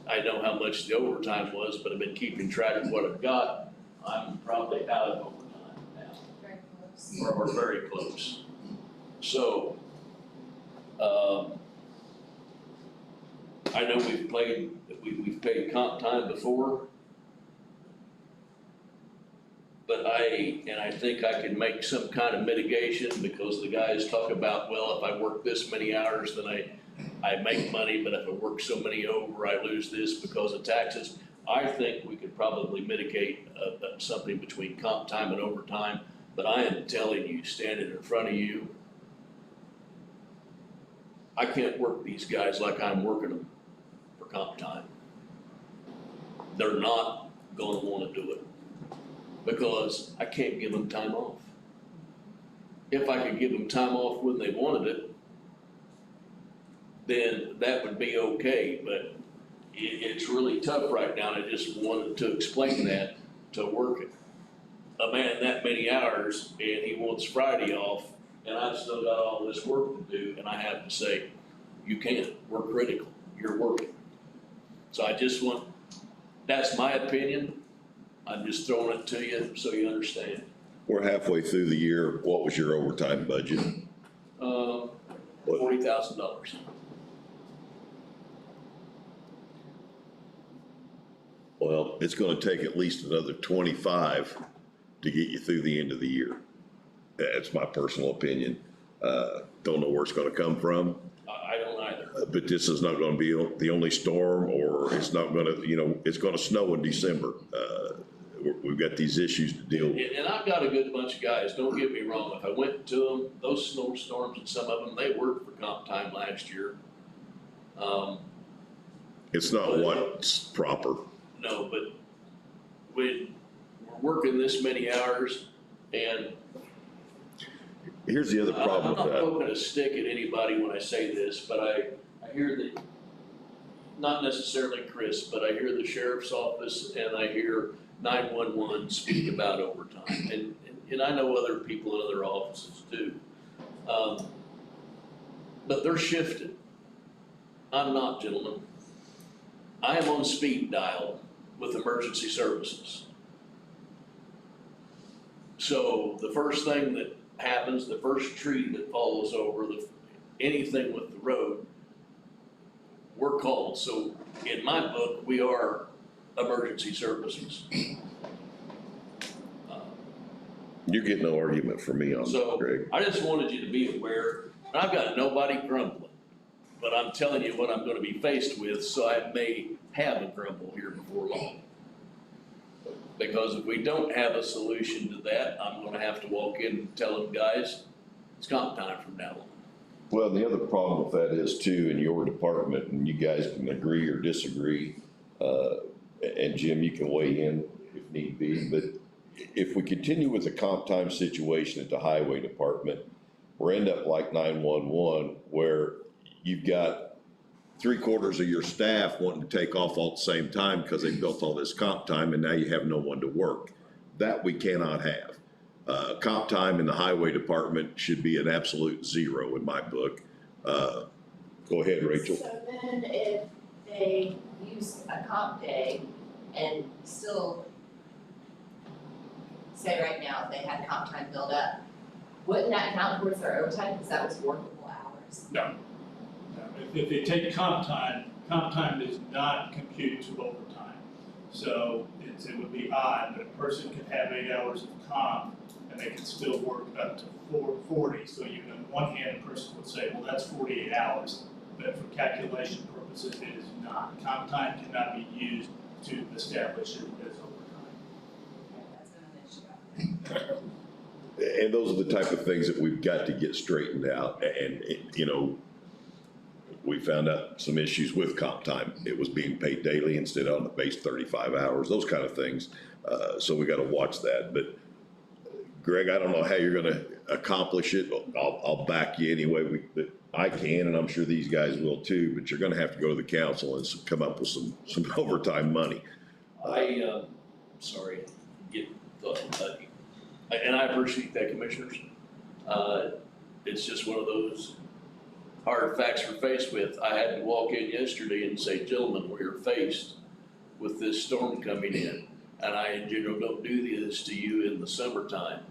I know how much the overtime was, but I've been keeping track of what I've got. I'm probably out of overtime now, Very close. or we're very close. So, I know we've paid comp time before. But I think I can make some kind of mitigation because the guys talk about, well, if I work this many hours, then I make money, but if I work so many over, I lose this because of taxes. I think we could probably mitigate something between comp time and overtime, but I am telling you, standing in front of you, I can't work these guys like I'm working them for comp time. They're not gonna wanna do it because I can't give them time off. If I could give them time off when they wanted it, then that would be okay, but it's really tough right now, and I just wanted to explain that, to work a man that many hours, and he wants Friday off, and I've still got all this work to do, and I have to say, you can't, we're critical, you're working. So I just want, that's my opinion, I'm just throwing it to you so you understand. We're halfway through the year. What was your overtime budget? $40,000. Well, it's gonna take at least another 25 to get you through the end of the year. That's my personal opinion. Don't know where it's gonna come from, I don't either. but this is not gonna be the only storm, or it's not gonna, it's gonna snow in December. We've got these issues to deal with. And I've got a good bunch of guys, don't get me wrong, if I went to them, those snowstorms and some of them, they worked for comp time last year. It's not what's proper. No, but when we're working this many hours and Here's the other problem I'm with not that. poking a stick at anybody when I say this, but I I hear that, not necessarily Chris, but I hear the sheriff's office and I hear 911 speak about overtime. And I know other people in other offices too. But they're shifted. I'm not, gentlemen. I am on speed dial with emergency services. So the first thing that happens, the first tree that falls over, anything with the road, we're called. So in my book, we are emergency services. You get no argument from me on that, So Greg. I just wanted you to be aware, and I've got nobody grumbling, but I'm telling you what I'm gonna be faced with, so I may have a grumble here before long. Because if we don't have a solution to that, I'm gonna have to walk in and tell them, guys, it's comp time from now on. Well, the other problem with that is too, in your department, and you guys can agree or disagree, and Jim, you can weigh in if need be, but if we continue with the comp time situation at the highway department, we're end up like 911, where you've got 3/4 of your staff wanting to take off all at the same time because they built all this comp time and now you have no one to work. That we cannot have. Comp time in the highway department should be an absolute zero in my book. Go ahead, Rachel. So then if they use a comp day and still, say right now, if they had comp time build up, wouldn't that count towards their overtime because that was workable hours? No. If they take comp time does not compute to overtime. So it would be odd, but a person could have 8 hours of comp and they could still work up to 440. So even on one hand, a person would say, well, that's 48 hours. But for calculation purposes, it is not. Comp time cannot be used to establish it as overtime. Yeah, that's been an issue. And those are the type of things that we've got to get straightened out. And, you know, we found out some issues with comp time. It was being paid daily instead of on the base 35 hours, those kind of things. So we got to watch that. But Greg, I don't know how you're going to accomplish it. I'll back you anyway. I can, and I'm sure these guys will too, but you're going to have to go to the council and come up with some overtime money. Sorry, and I appreciate that, commissioners. It's just one of those hard facts we're faced with. I had to walk in yesterday and say, gentlemen, we are faced with this storm coming in. And I, in general, don't do this to you in the summertime.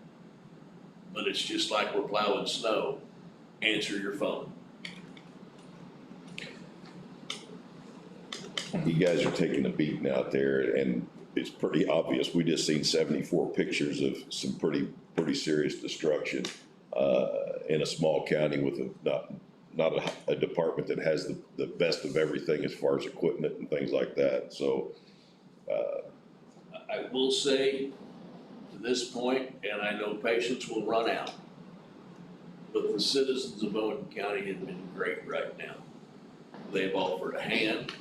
But it's just like we're plowing snow. Answer your phone. You guys are taking a beating out there, and it's pretty obvious. We just seen 74 pictures of some pretty serious destruction in a small county with not a department that has the best of everything as far as equipment and things like that. So I will say to this point, and I know patience will run out, but the citizens of Owen County have been great right now. They've offered a hand.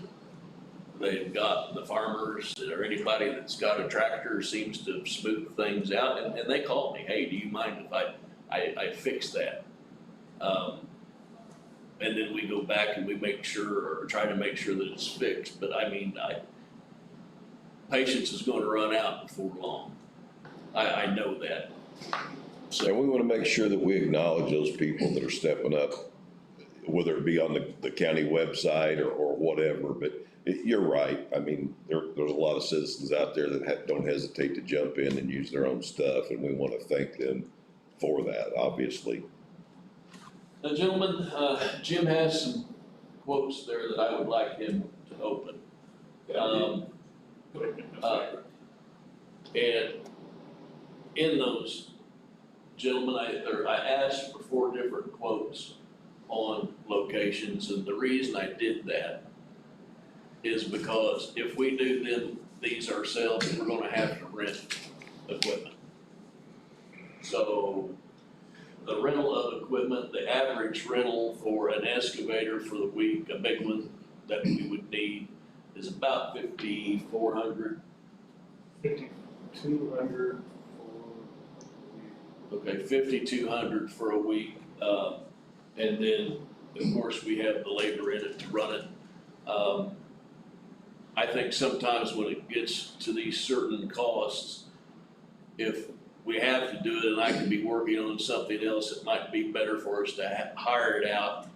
They've got the farmers or anybody that's got a tractor seems to smooth things out. And they call me, hey, do you mind if I fix that? And then we go back and we make sure, or try to make sure that it's fixed. But I mean, patience is going to run out before long. I know that. So we want to make sure that we acknowledge those people that are stepping up, whether it be on the county website or whatever. But you're right. I mean, there's a lot of citizens out there that don't hesitate to jump in and use their own stuff, and we want to thank them for that, obviously. Now, gentlemen, Jim has some quotes there that I would like him to open. And in those, gentlemen, I asked for 4 different quotes on locations, and the reason I did that is because if we do these ourselves, we're gonna have to rent equipment. So the rental of equipment, the average rental for an excavator for the week, a big one that we would need, is about $5,400. 5,200 for Okay, $5,200 for a week, and then of course, we have the labor in it to run it. I think sometimes when it gets to these certain costs, if we have to do it and I can be working on something else, it might be better for us to hire it out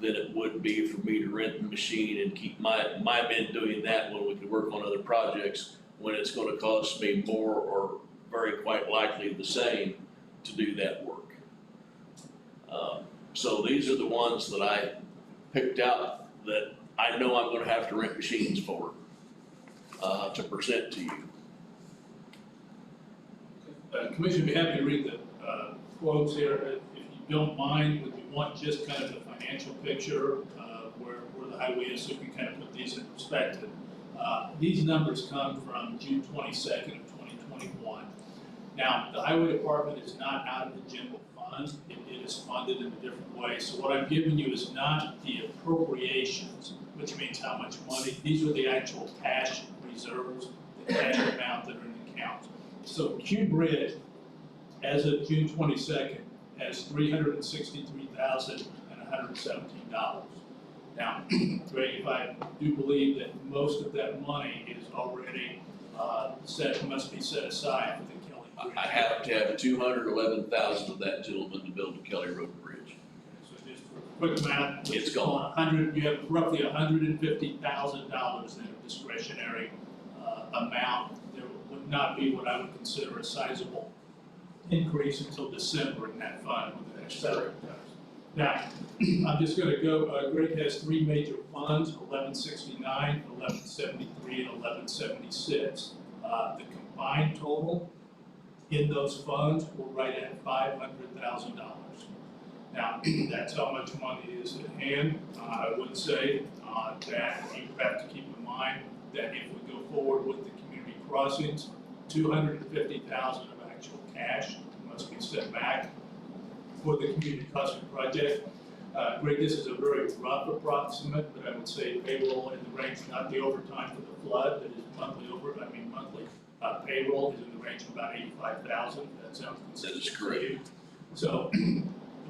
than it would be for me to rent the machine and keep my men doing that when we could work on other projects, when it's gonna cost me more or very quite likely the same to do that work. So these are the ones that I picked out that I know I'm gonna have to rent machines for, to present to you. Commissioner, be happy to read the quotes here. If you don't mind, would you want just kind of the financial picture where the highway is, so we can kind of put these in perspective? These numbers come from June 22nd of 2021. Now, the highway department is not out of the general fund. It is funded in a different way. So what I'm giving you is not the appropriations, which means how much money. These are the actual cash reserves, the cash amount that are in the account. So Q Bridge, as of June 22nd, has $363,117. Now, Greg, if I do believe that most of that money is already must be set aside for the Kelly Bridge. I have to have 211,000 of that, gentleman, to build the Kelly Road Bridge. So just for quick math, It's gone. you have roughly $150,000 in a discretionary amount. There would not be what I would consider a sizable increase until December in that fund with the next salary cuts. Now, I'm just gonna go, Greg has three major funds, 1169, 1173, and 1176. The combined total in those funds, we're right at $500,000. Now, that's how much money is at hand. I would say that you have to keep in mind that if we go forward with the community crossings, $250,000 of actual cash must be set back for the community crossing project. Greg, this is a very rough approximate, but I would say payroll in the range, not the overtime for the flood, that is monthly payroll is in the range of about 85,000. That sounds consistent. That is correct. So the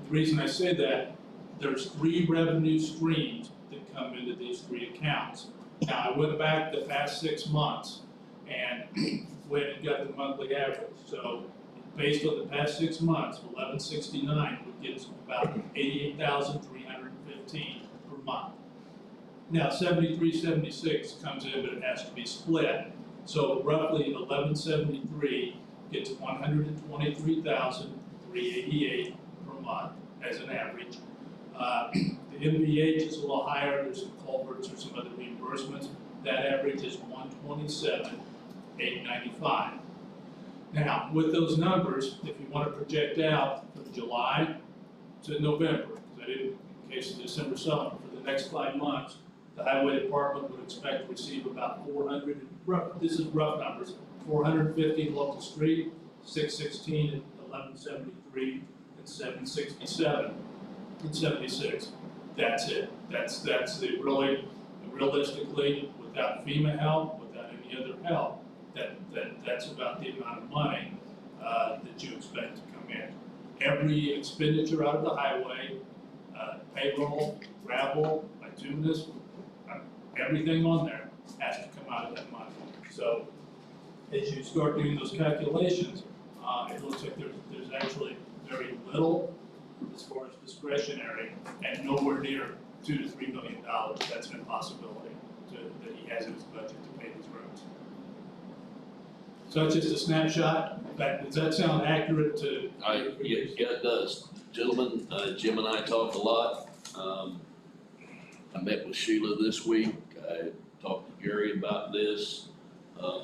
reason I say that, there's three revenue streams that come into these three accounts. Now, I went back the past 6 months and went and got the monthly average. So based on the past 6 months, 1169 would get us about 88,315 per month. Now, 7376 comes in, but it has to be split. So roughly 1173 gets 123,388 per month as an average. The MVH is a little higher, there's some culverts or some other reimbursements. That average is 127,895. Now, with those numbers, if you want to project out from July to November, because I didn't, in case of December summer, for the next 5 months, the highway department would expect to receive about 400, this is rough numbers, 450 local street, 616 and 1173, and 767 and 76. That's it. That's the really, realistically, without FEMA help, without any other help, that's about the amount of money that you expect to come in. Every expenditure out of the highway, payroll, gravel, bituminous, everything on there has to come out of that money. So as you start doing those calculations, it looks like there's actually very little as far as discretionary and nowhere near $2 to $3 million. That's an impossibility that he has in his budget to pay these roads. So that's just a snapshot. Does that sound accurate to? Yeah, it does. Gentlemen, Jim and I talked a lot. I met with Sheila this week. I talked to Gary about this. I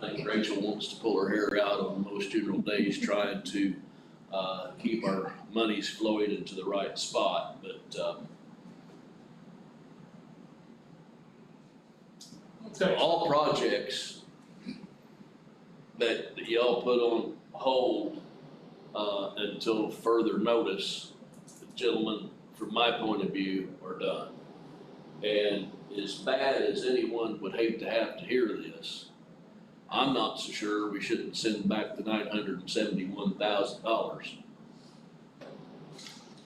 think Rachel wants to pull her hair out on most funeral days trying to keep our monies flowing into the right spot, but Okay. all projects that y'all put on hold until further notice, gentlemen, from my point of view, are done. And as bad as anyone would hate to have to hear this, I'm not so sure we shouldn't send back the $971,000.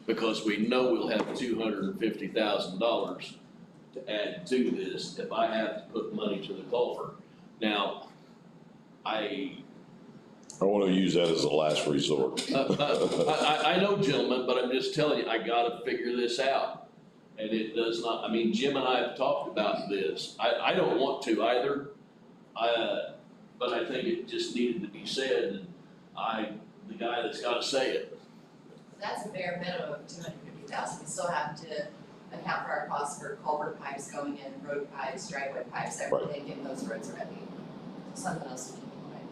because we know we'll have $250,000 to add to this if I have to put money to the culvert. Now, I wanna use that as a last resort. I know, gentlemen, but I'm just telling you, I gotta figure this out. And it does not, I mean, Jim and I have talked about this. I don't want to either. But I think it just needed to be said, and the guy that's gotta say it. That's a bare minimum of 250,000, we still have to account for our costs for culvert pipes going in, road pipes, driveway pipes, everything, getting those roads ready. Something else to keep in mind.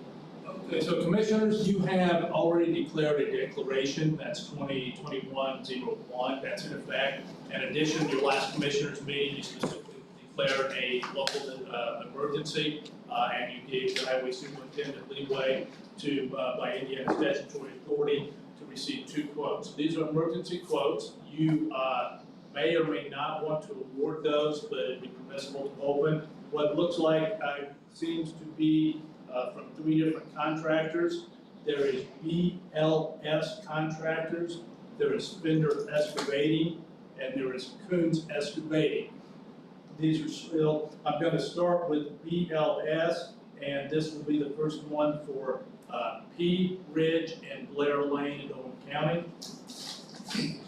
Okay, so commissioners, you have already declared a declaration, that's 2021-01, that's in effect. In addition, your last commissioners meeting, you specifically declared a local emergency, and you gave the highway superintendent leeway to, by Indiana statutory authority, to receive 2 quotes. These are emergency quotes. You may or may not want to award those, but it'd be permissible to open. What looks like seems to be from 3 different contractors. There is BLS Contractors, there is Fender Excavating, and there is Coons Excavating. These are still, I'm gonna start with BLS, and this will be the first one for P Ridge and Blair Lane in Owen County. And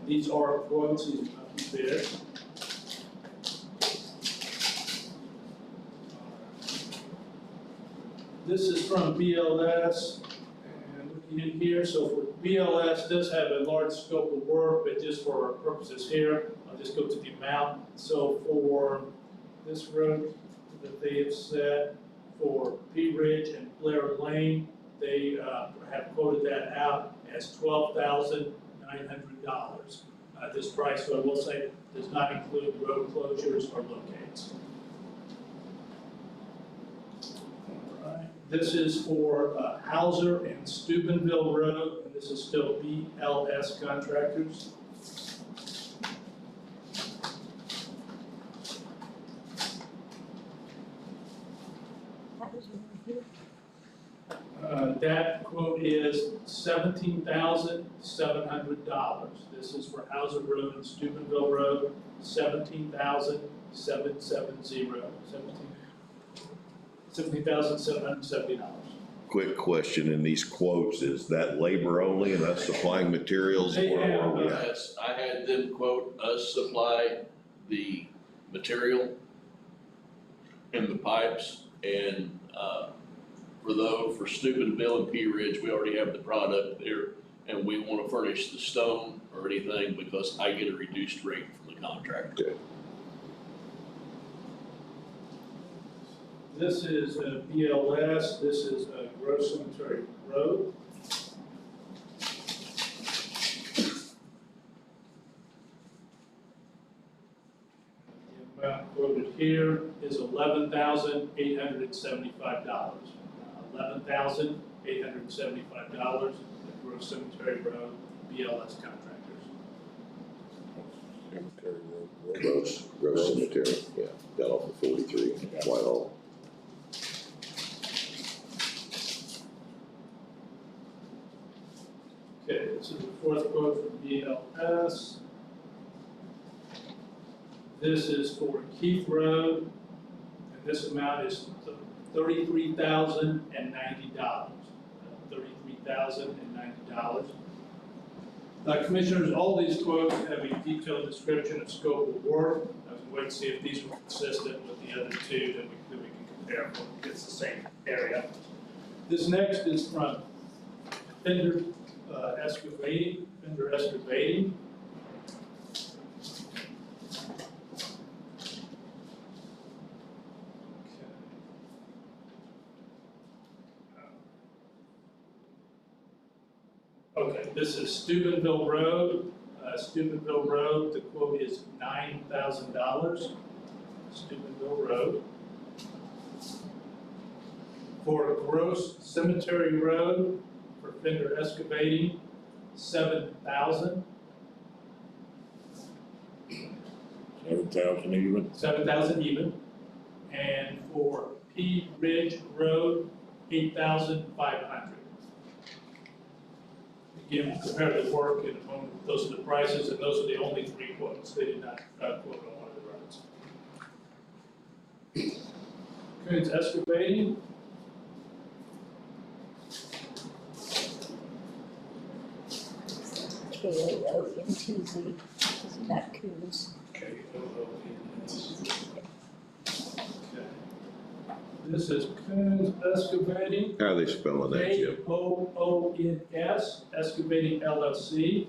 these are quotes, these are not bid. This is from BLS, and looking in here, so for BLS does have a large scope of work, but just for our purposes here, I'll just go to the amount. So for this road that they have set for P Ridge and Blair Lane, they have quoted that out as $12,900. This price, so I will say, does not include road closures or locates. This is for Hauser and Steubenville Road, and this is still BLS Contractors. That quote is $17,700. This is for Hauser Road and Steubenville Road, $17,770. Quick question, in these quotes, is that labor only and that's supplying materials? They or have, are we at? Yes, I had them quote us supply the material and the pipes, and for Steubenville and P Ridge, we already have the product there, and we want to furnish the stone or anything because I get a reduced rate from the contractor. Okay. This is BLS, this is Gross Cemetery Road. The amount quoted here is $11,875. $11,875 at Gross Cemetery Road, BLS Contractors. Cemetery Road. Gross Cemetery, yeah, got off of 43, Whitehall. Okay, this is the 4th quote from BLS. This is for Heath Road, and this amount is $33,090. $33,090. Commissioners, all these quotes have a detailed description of scope of work. I was waiting to see if these were consistent with the other 2 that we can compare for. It's the same area. This next is from Fender Excavating. Okay, this is Steubenville Road. Steubenville Road, the quote is $9,000. Steubenville Road. For Gross Cemetery Road, for Fender Excavating, $7,000. 7,000 even. 7,000 even. And for P Ridge Road, 8,500. again, compare the work and those are the prices and those are the only 3 quotes. They did not quote on one of the roads. Coons Excavating. KAONTZ, isn't that Coons? K-O-O-N-S. Okay. This is Coons Excavating. How are they spelling that, Jim? K-O-O-N-S, Excavating LLC.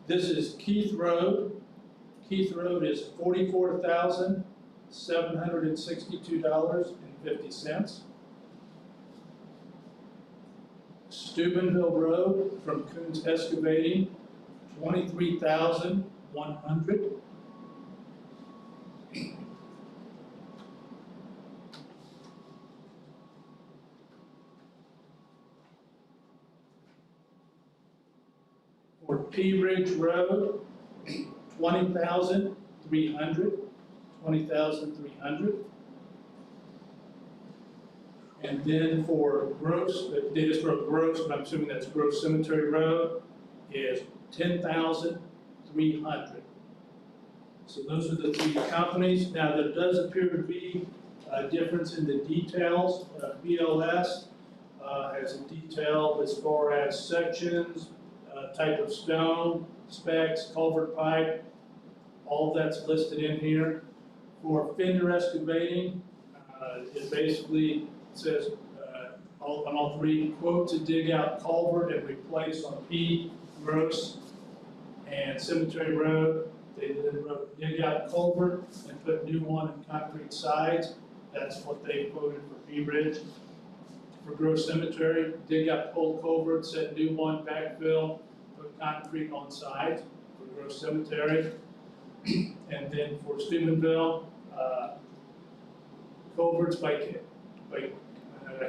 This is Heath Road. Heath Road is $44,762.50. Steubenville Road from Coons Excavating, $23,100. For Pea Ridge Road, $20,300. And then for Gross, they just wrote Gross, but I'm assuming that's Gross Cemetery Road, is $10,300. So those are the 3 companies. Now, there does appear to be a difference in the details. BLS has a detail as far as sections, type of stone, specs, culvert pipe, all that's listed in here. For Fender Excavating, it basically says on all 3, quote to dig out culvert and replace on P, Gross, and Cemetery Road. They then wrote dig out culvert and put new one in concrete sides. That's what they quoted for P Ridge. For Gross Cemetery, dig out old culvert, set new one, backfill, put concrete on sides for Gross Cemetery. And then for Steubenville, culverts by I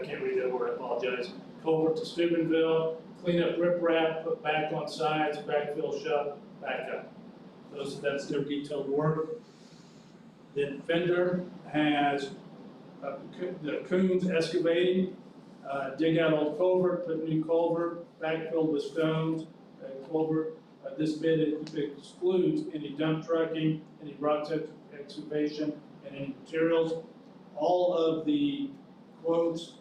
can't read that word, I apologize. Culvert to Steubenville, clean up riprap, put back on sides, backfill, shut, back up. That's their detailed work. Then Fender has the Coons Excavating, dig out old culvert, put new culvert, backfill with stones, culvert. This bid excludes any dump trucking, any rock excavation, and any materials. All of the quotes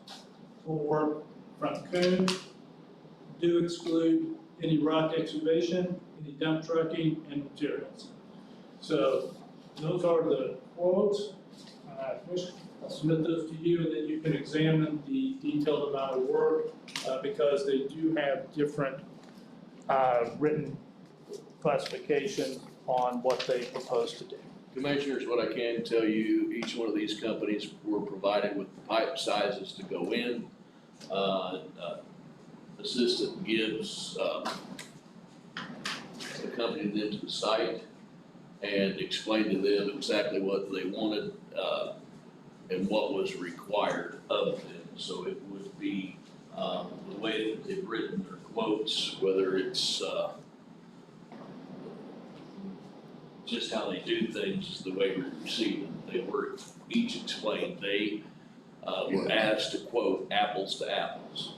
for from Coons do exclude any rock excavation, any dump trucking, and materials. So those are the quotes. I'll submit those to you, and then you can examine the detailed amount of work because they do have different written classification on what they propose to do. Commissioners, what I can tell you, each one of these companies were provided with pipe sizes to go in. Assistant gives accompanied them to the site and explained to them exactly what they wanted and what was required of them. So it would be the way that they've written their quotes, whether it's just how they do things, the way we receive them. They were each explained, they were asked to quote apples to apples.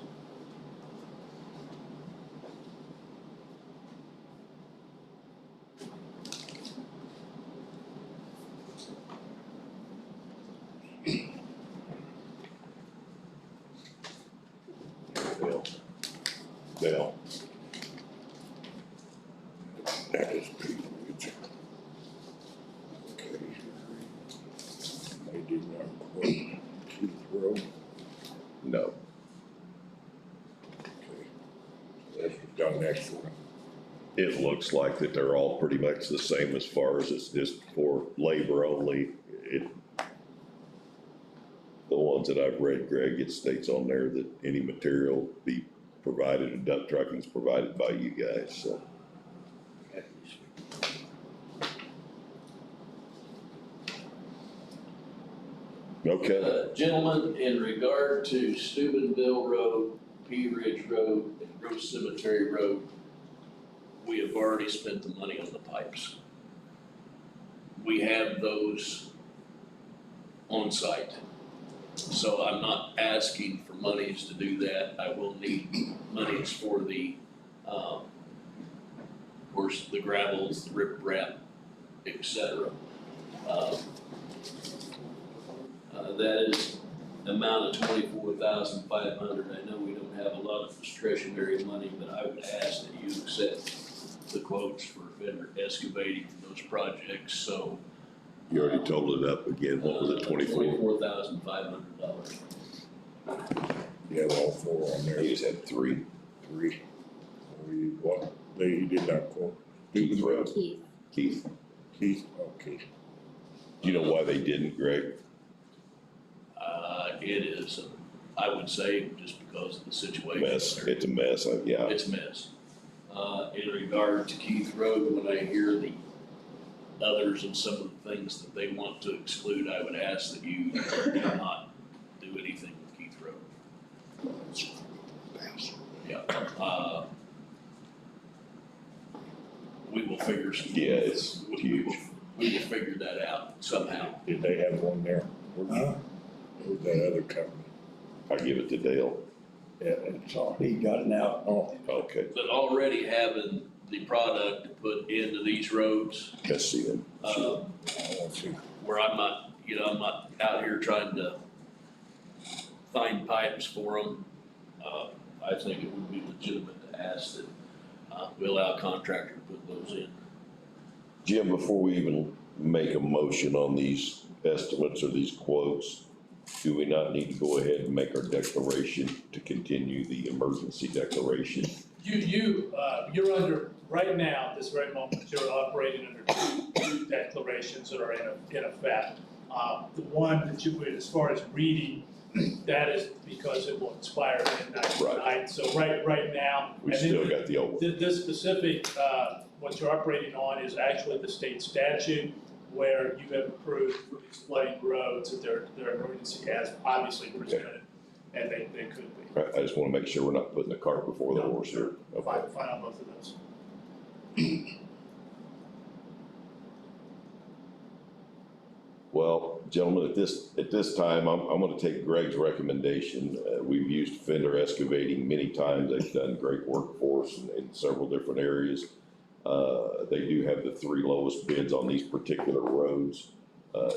Dale. That is Pea Ridge. Okay. They did not quote Heath Road. No. Okay. That's done next one. It looks like that they're all pretty much the same as far as it's just for labor only. The ones that I've read, Greg, it states on there that any material be provided and dump trucking is provided by you guys, so. Okay. Gentlemen, in regard to Steubenville Road, Pea Ridge Road, and Gross Cemetery Road, we have already spent the money on the pipes. We have those on site. So I'm not asking for monies to do that. I will need monies for the, of course, the gravels, the riprap, et cetera. That is amount of $24,500. I know we don't have a lot of discretionary money, but I would ask that you accept the quotes for fender excavating those projects, so. You already totaled it up again, what was it, 24? $24,500. You have all four on there. He just had three. What, he did not quote. Heath Road. Keith. Keith, Keith, okay. do you know why they didn't, Greg? It is, I would say, just because of the situation. Mess, it's a mess, yeah. It's a mess. In regard to Keith Road, when I hear the others and some of the things that they want to exclude, I would ask that you do not do anything with Keith Road. Yeah, we will figure some. Yeah, it's huge. We will figure that out somehow. Did they have one there? Where's that other company? I give it to Dale. Yeah, it's all. He got it now. Oh, Okay, But already having the product to put into these roads, let's see them. I want to see. where I'm not, I'm not out here trying to find pipes for them. I think it would be legitimate to ask that, we allow a contractor to put those in. Jim, before we even make a motion on these estimates or these quotes, do we not need to go ahead and make our declaration to continue the emergency declaration? You're under, right now, this very moment, you're operating under two declarations that are in effect. The one that you, as far as reading, that is because it will expire midnight tonight. So right now. We and then still got the old one. This specific, what you're operating on is actually the state statute where you have approved for these flooding roads that they're emergency as obviously presented, and they could be. Right, I just wanna make sure we're not putting the cart before the horse here. Okay. Fine on both of those. Well, gentlemen, at this time, I'm gonna take Greg's recommendation. We've used Fender Excavating many times. They've done great work for us in several different areas. They do have the three lowest bids on these particular roads,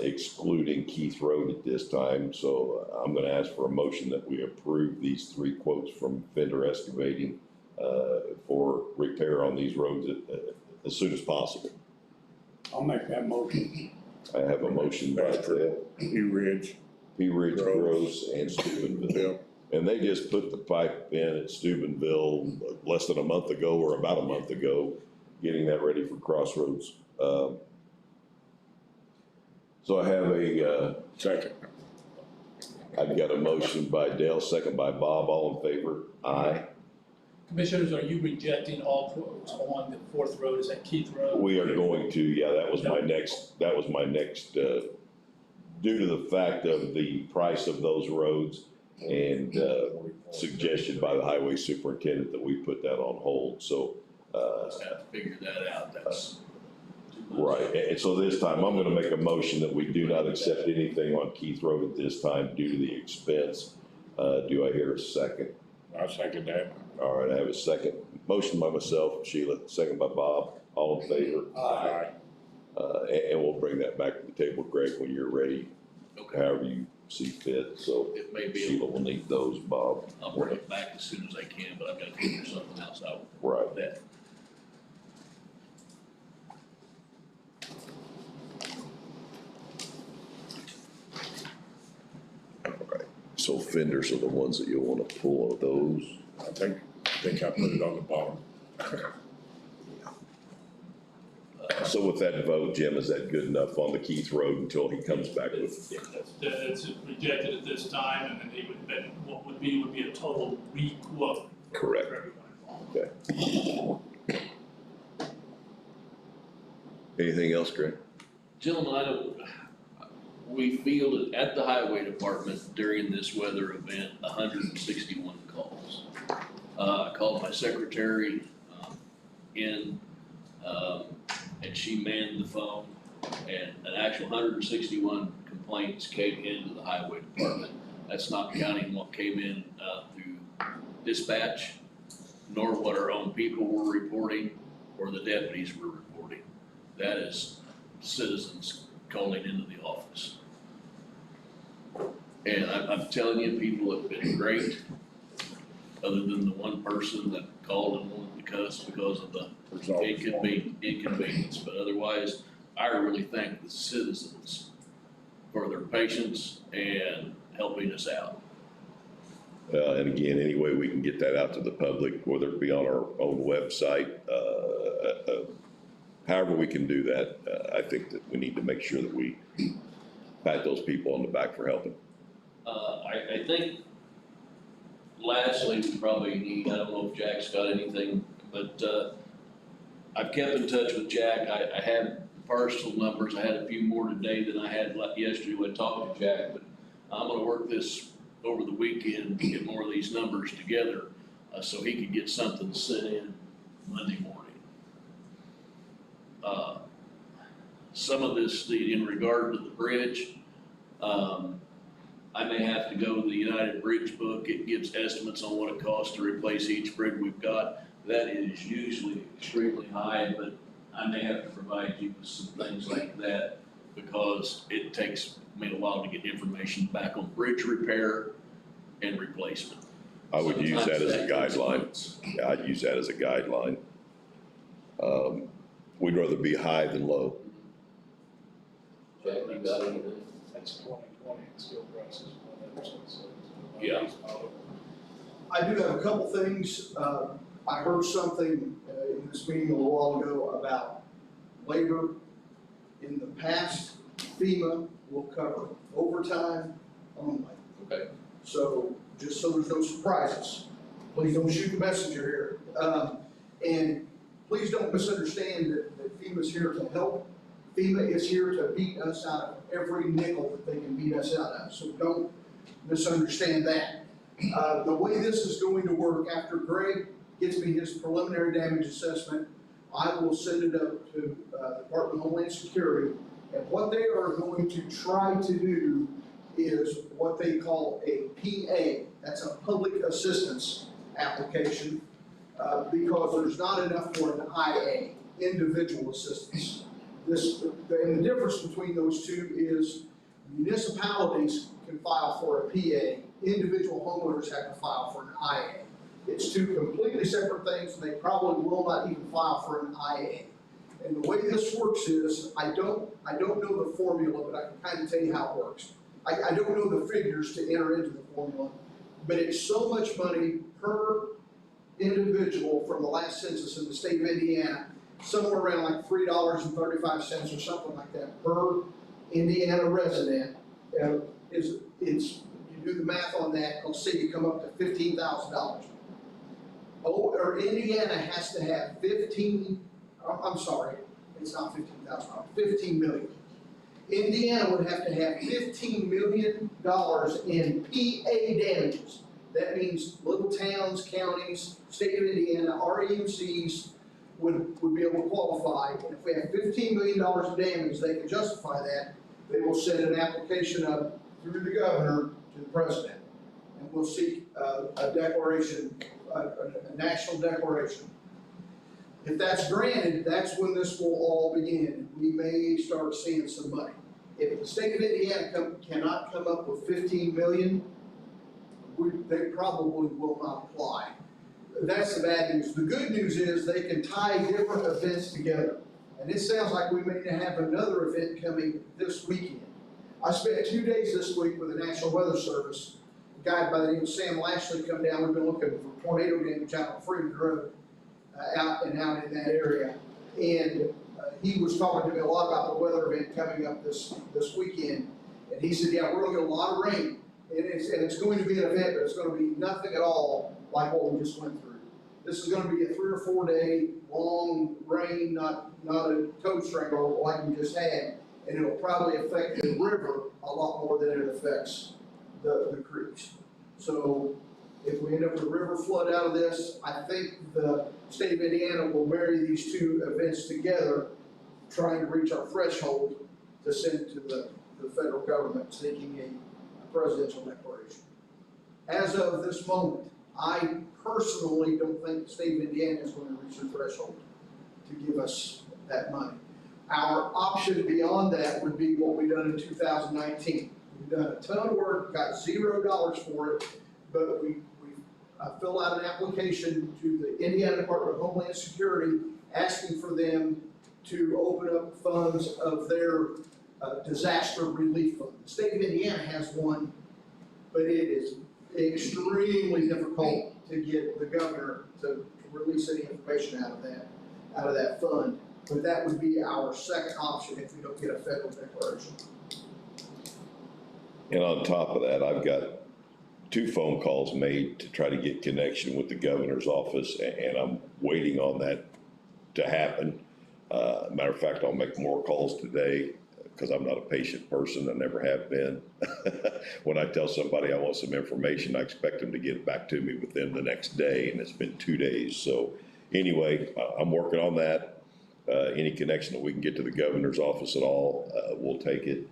excluding Keith Road at this time. So I'm gonna ask for a motion that we approve these three quotes from Fender Excavating, for repair on these roads as soon as possible. I'll make that motion. I have a motion by P Ridge, P. Ridge, Groves. Groves, and Steubenville. Bill. And they just put the pipe in at Steubenville less than a month ago, or about a month ago, getting that ready for Crossroads. So I have Second. I've got a motion by Dale, second by Bob, all in favor? Aye. Commissioners, are you rejecting all quotes on the fourth road? Is that Keith Road? We are going to, yeah, that was my next, due to the fact of the price of those roads and, suggestion by the highway superintendent that we put that on hold, so, Just have to figure that out, that's too much. right, and so this time, I'm gonna make a motion that we do not accept anything on Keith Road at this time due to the expense. Do I hear a second? I second that. All right, I have a second. Motion by myself, Sheila, second by Bob, all in favor? Aye. And we'll bring that back to the table, Greg, when you're ready, Okay, however you see fit, so it may be, Sheila will need those, Bob. I'll bring it back as soon as I can, but I've got to figure something else out Right. with that. So fenders are the ones that you'll wanna pull of those. I think I put it on the bottom. So with that vote, Jim, is that good enough on the Keith Road until he comes back with? It's rejected at this time, and then he what would be a total re-quote. Correct. For everyone involved. Okay. Anything else, Greg? Gentlemen, we fielded at the highway department during this weather event, 161 calls. I called my secretary, and she manned the phone, and an actual 161 complaints came into the highway department. That's not counting what came in, through dispatch, nor what our own people were reporting or the deputies were reporting. That is citizens calling into the office. And I'm telling you, people have been great, other than the one person that called and wanted to cuss because of the There's always one. inconvenience, but otherwise, I really thank the citizens for their patience and helping us out. And again, any way we can get that out to the public, whether it be on our own website, however we can do that, I think that we need to make sure that we pat those people on the back for helping. I think lastly, we probably need, I don't know if Jack's got anything, but, I've kept in touch with Jack. I had parcel numbers. I had a few more today than I had yesterday when I talked to Jack, but I'm gonna work this over the weekend to get more of these numbers together, so he could get something sent in Monday morning. Some of this, in regard to the bridge, I may have to go to the United Bridge book. It gives estimates on what it costs to replace each bridge we've got. That is usually extremely high, but I may have to provide you with some things like that because it takes me a while to get information back on bridge repair and replacement. I would use that as a Sometimes that guideline. takes months. Yeah, I'd use that as a guideline. We'd rather be high than low. Jack, you got anything? That's 2020, steel prices, so. Yeah. I do have a couple things. I heard something in this meeting a little while ago about labor. In the past, FEMA will cover overtime only. Okay. So, just so there's no surprises, please don't shoot the messenger here. And please don't misunderstand that FEMA's here to help. FEMA is here to beat us out of every nickel that they can beat us out of, so don't misunderstand that. The way this is going to work, after Greg gets me his preliminary damage assessment, I will send it up to Department of Homeland Security. And what they are going to try to do is what they call a PA, that's a public assistance application, because there's not enough for an IA, individual assistance. And the difference between those two is municipalities can file for a PA, individual homeowners have to file for an IA. It's two completely separate things, and they probably will not even file for an IA. And the way this works is, I don't know the formula, but I can kind of tell you how it works. I don't know the figures to enter into the formula, but it's so much money per individual from the last census in the state of Indiana, somewhere around like $3.35 or something like that per Indiana resident. You do the math on that, it'll see you come up to $15,000. Or Indiana has to have I'm sorry, it's not $15,000, 15 million. Indiana would have to have $15 million in PA damages. That means little towns, counties, state of Indiana, REMCs would be able to qualify. And if we have $15 million of damage, they can justify that. They will send an application up through the governor to the president. And we'll seek a declaration, a national declaration. If that's granted, that's when this will all begin. We may start seeing some money. If the state of Indiana cannot come up with 15 million, they probably will not apply. That's the bad news. The good news is they can tie different events together. And it sounds like we may have another event coming this weekend. I spent 2 days this week with the National Weather Service. A guy by the name of Sam Lashley come down. We've been looking for tornado damage out on Freeman Road, out in that area. And he was talking to me a lot about the weather event coming up this weekend. And he said, yeah, we're gonna get a lot of rain. And it's going to be an event, but it's gonna be nothing at all like what we just went through. This is gonna be a 3 or 4 day long rain, not a toad strangle like we just had. And it'll probably affect the river a lot more than it affects the creeks. So if we end up with a river flood out of this, I think the state of Indiana will marry these two events together, trying to reach our threshold to send to the federal government seeking a presidential declaration. As of this moment, I personally don't think the state of Indiana is going to reach the threshold to give us that money. Our option beyond that would be what we done in 2019. We've done a ton of work, got $0 for it, but we fill out an application to the Indiana Department of Homeland Security asking for them to open up funds of their disaster relief fund. The state of Indiana has one, but it is extremely difficult to get the governor to release any information out of that fund. But that would be our second option if we don't get a federal declaration. And on top of that, I've got 2 phone calls made to try to get connection with the governor's office, and I'm waiting on that to happen. Matter of fact, I'll make more calls today because I'm not a patient person. I never have been. When I tell somebody I want some information, I expect them to get it back to me within the next day, and it's been 2 days. So anyway, I'm working on that. Any connection that we can get to the governor's office at all, we'll take it.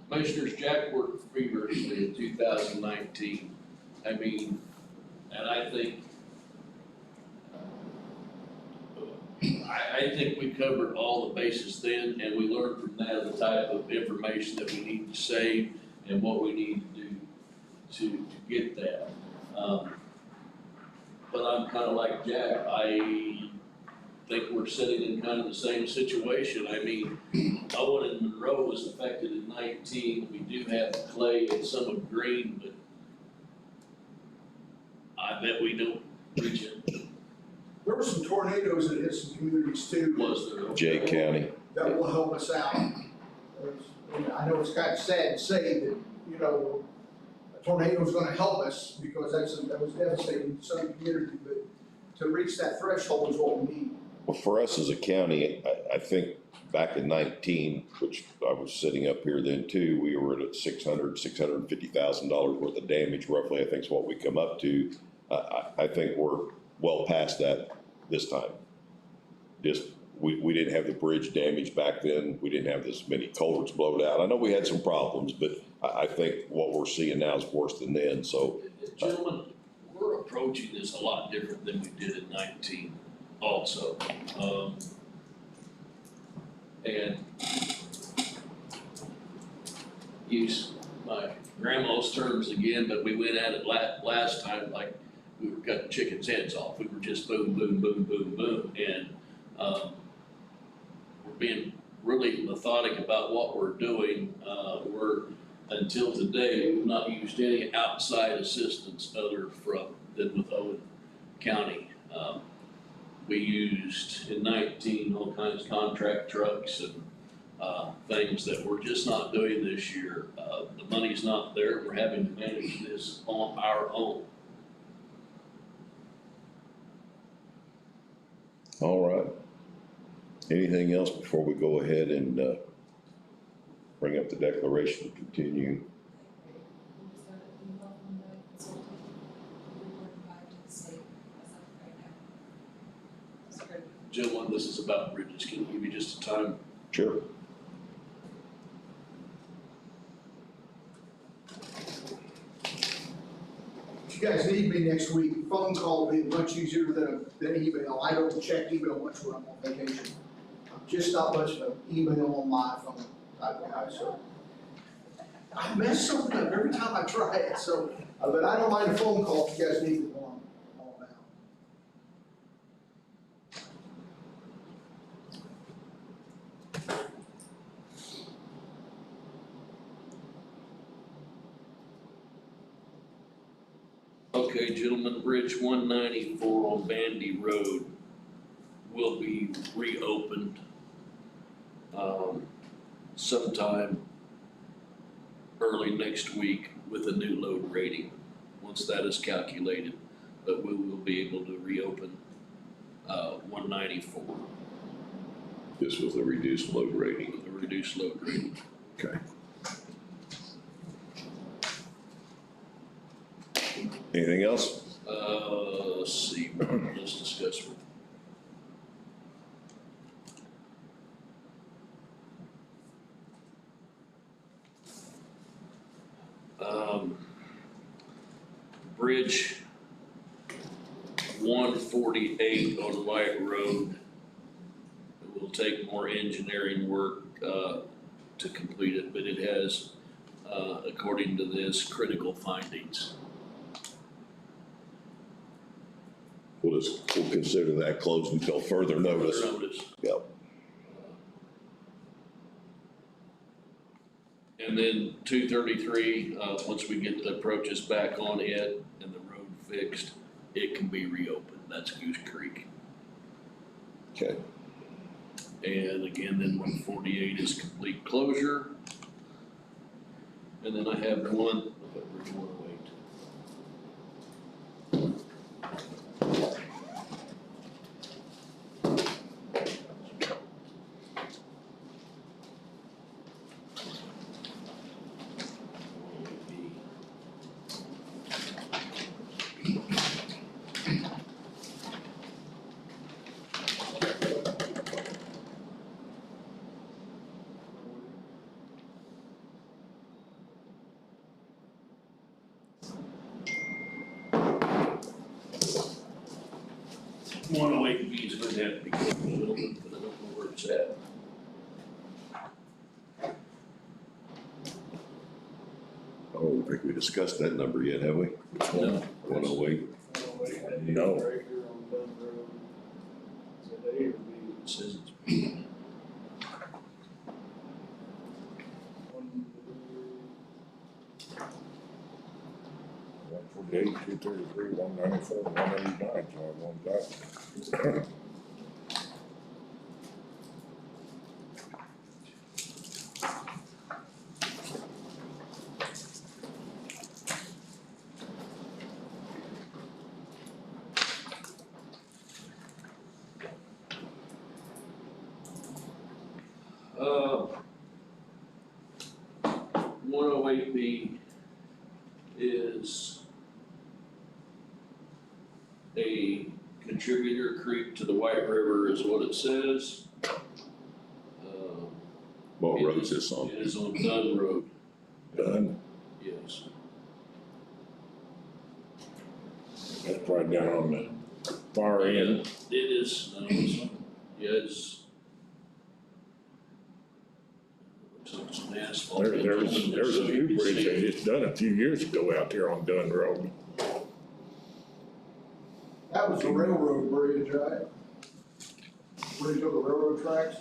Commissioners, Jack worked feverishly in 2019. I mean, and I think, I think we covered all the bases then, and we learned from that the type of information that we need to save and what we need to do to get that. But I'm kind of like Jack. I think we're sitting in kind of the same situation. I mean, Owen and Monroe was affected in 19. We do have clay and some of green, but I bet we don't reach it. There were some tornadoes that hit some communities too. Was there? Jay County. That will help us out. And I know it's kind of sad to say that, you know, a tornado is gonna help us because that was devastating to some community, but to reach that threshold is what we need. Well, for us as a county, I think back in 19, which I was sitting up here then too, we were at $650,000 worth of damage roughly, I think is what we come up to. I think we're well past that this time. Just, we didn't have the bridge damage back then. We didn't have this many culverts blown out. I know we had some problems, but I think what we're seeing now is worse than then, so. Gentlemen, we're approaching this a lot different than we did in 19 also. And use my grandma's terms again, but we went at it last time like we were cutting chickens' heads off. We were just boom, boom, boom, boom, boom. And we're being really methodic about what we're doing. Until today, we've not used any outside assistance other than with Owen County. We used in 19 all kinds of contract trucks and things that we're just not doing this year. The money's not there. We're having to manage this on our own. All right. Anything else before we go ahead and bring up the declaration to continue? Gentlemen, this is about bridges. Can you give me just a time? Sure. If you guys need me next week, phone call will be much easier than email. I don't check email much when I'm on vacation. I'm just not much of an email on my phone type of guy, so. I mess something up every time I try it, so, but I don't mind a phone call if you guys need it while I'm all about. Okay, gentlemen, Bridge 194 on Bandy Road will be reopened sometime early next week with a new load rating, once that is calculated. But we will be able to reopen 194 This was the reduced load rating. with a reduced load rating. Okay. Anything else? Let's see, let's discuss it. Bridge 148 on White Road. It will take more engineering work to complete it, but it has, according to this, critical findings. We'll consider that closed until further notice. Yep. And then 233, once we get the approaches back on it and the road fixed, it can be reopened. That's Goose Creek. Okay. And again, then 148 is complete closure. And then I have one, Bridge 108. One oh eight B is going to have to be closed a little bit, but I don't know where it's at. I don't think we discussed that number yet, have we? No. 108. No. Right here on Dunn Road. Is it A or B? It says it's One, 148, 233, 194, 189, so I want that. Uh, 108B is a contributor creek to the White River is what it says. What road is this on? It is on Dunn Road, Done. yes. That's right down on the far end. It is, yes. Looks like some asphalt. There's a So you new can bridge see they it. just done a few years ago out there on Dunn Road. That was the railroad bridge, right? Bridge over the railroad tracks?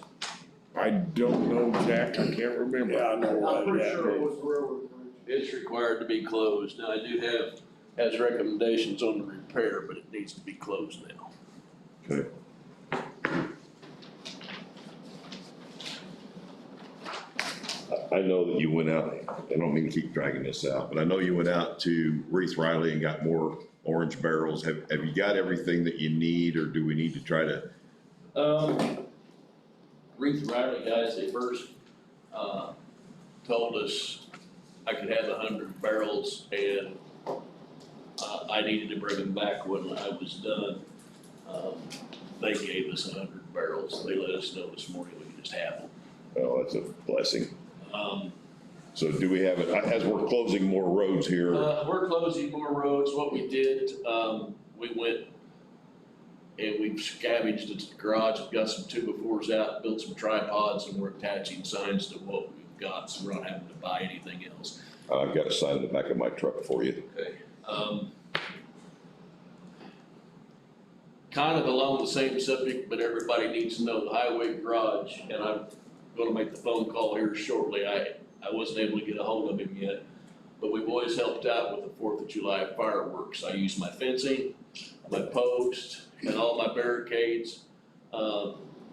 I don't know, Jack, I can't remember. Yeah, I know I'm that, pretty yeah. sure it was the railroad bridge. It's required to be closed. Now, I do have, has recommendations on the repair, but it needs to be closed now. Okay. I know that you went out, I don't mean to keep dragging this out, but I know you went out to Heath Road and got more orange barrels. Have you got everything that you need, or do we need to try to? Heath Road guys, they first, told us I could have 100 barrels and, I needed to bring them back when I was done. They gave us 100 barrels. They let us know this morning we could just have them. Oh, that's a blessing. Um, So do we have it, as we're closing more roads here? We're closing more roads. What we did, we went and we scavenged at the garage, got some 2x4s out, built some tripods, and we're attaching signs to what we've got, so we're not having to buy anything else. I've got a sign in the back of my truck for you. Okay. Kind of along the same subject, but everybody needs to know the highway garage, and I'm gonna make the phone call here shortly. I wasn't able to get a hold of him yet, but we've always helped out with the 4th of July fireworks. I use my fencing, my post, and all my barricades.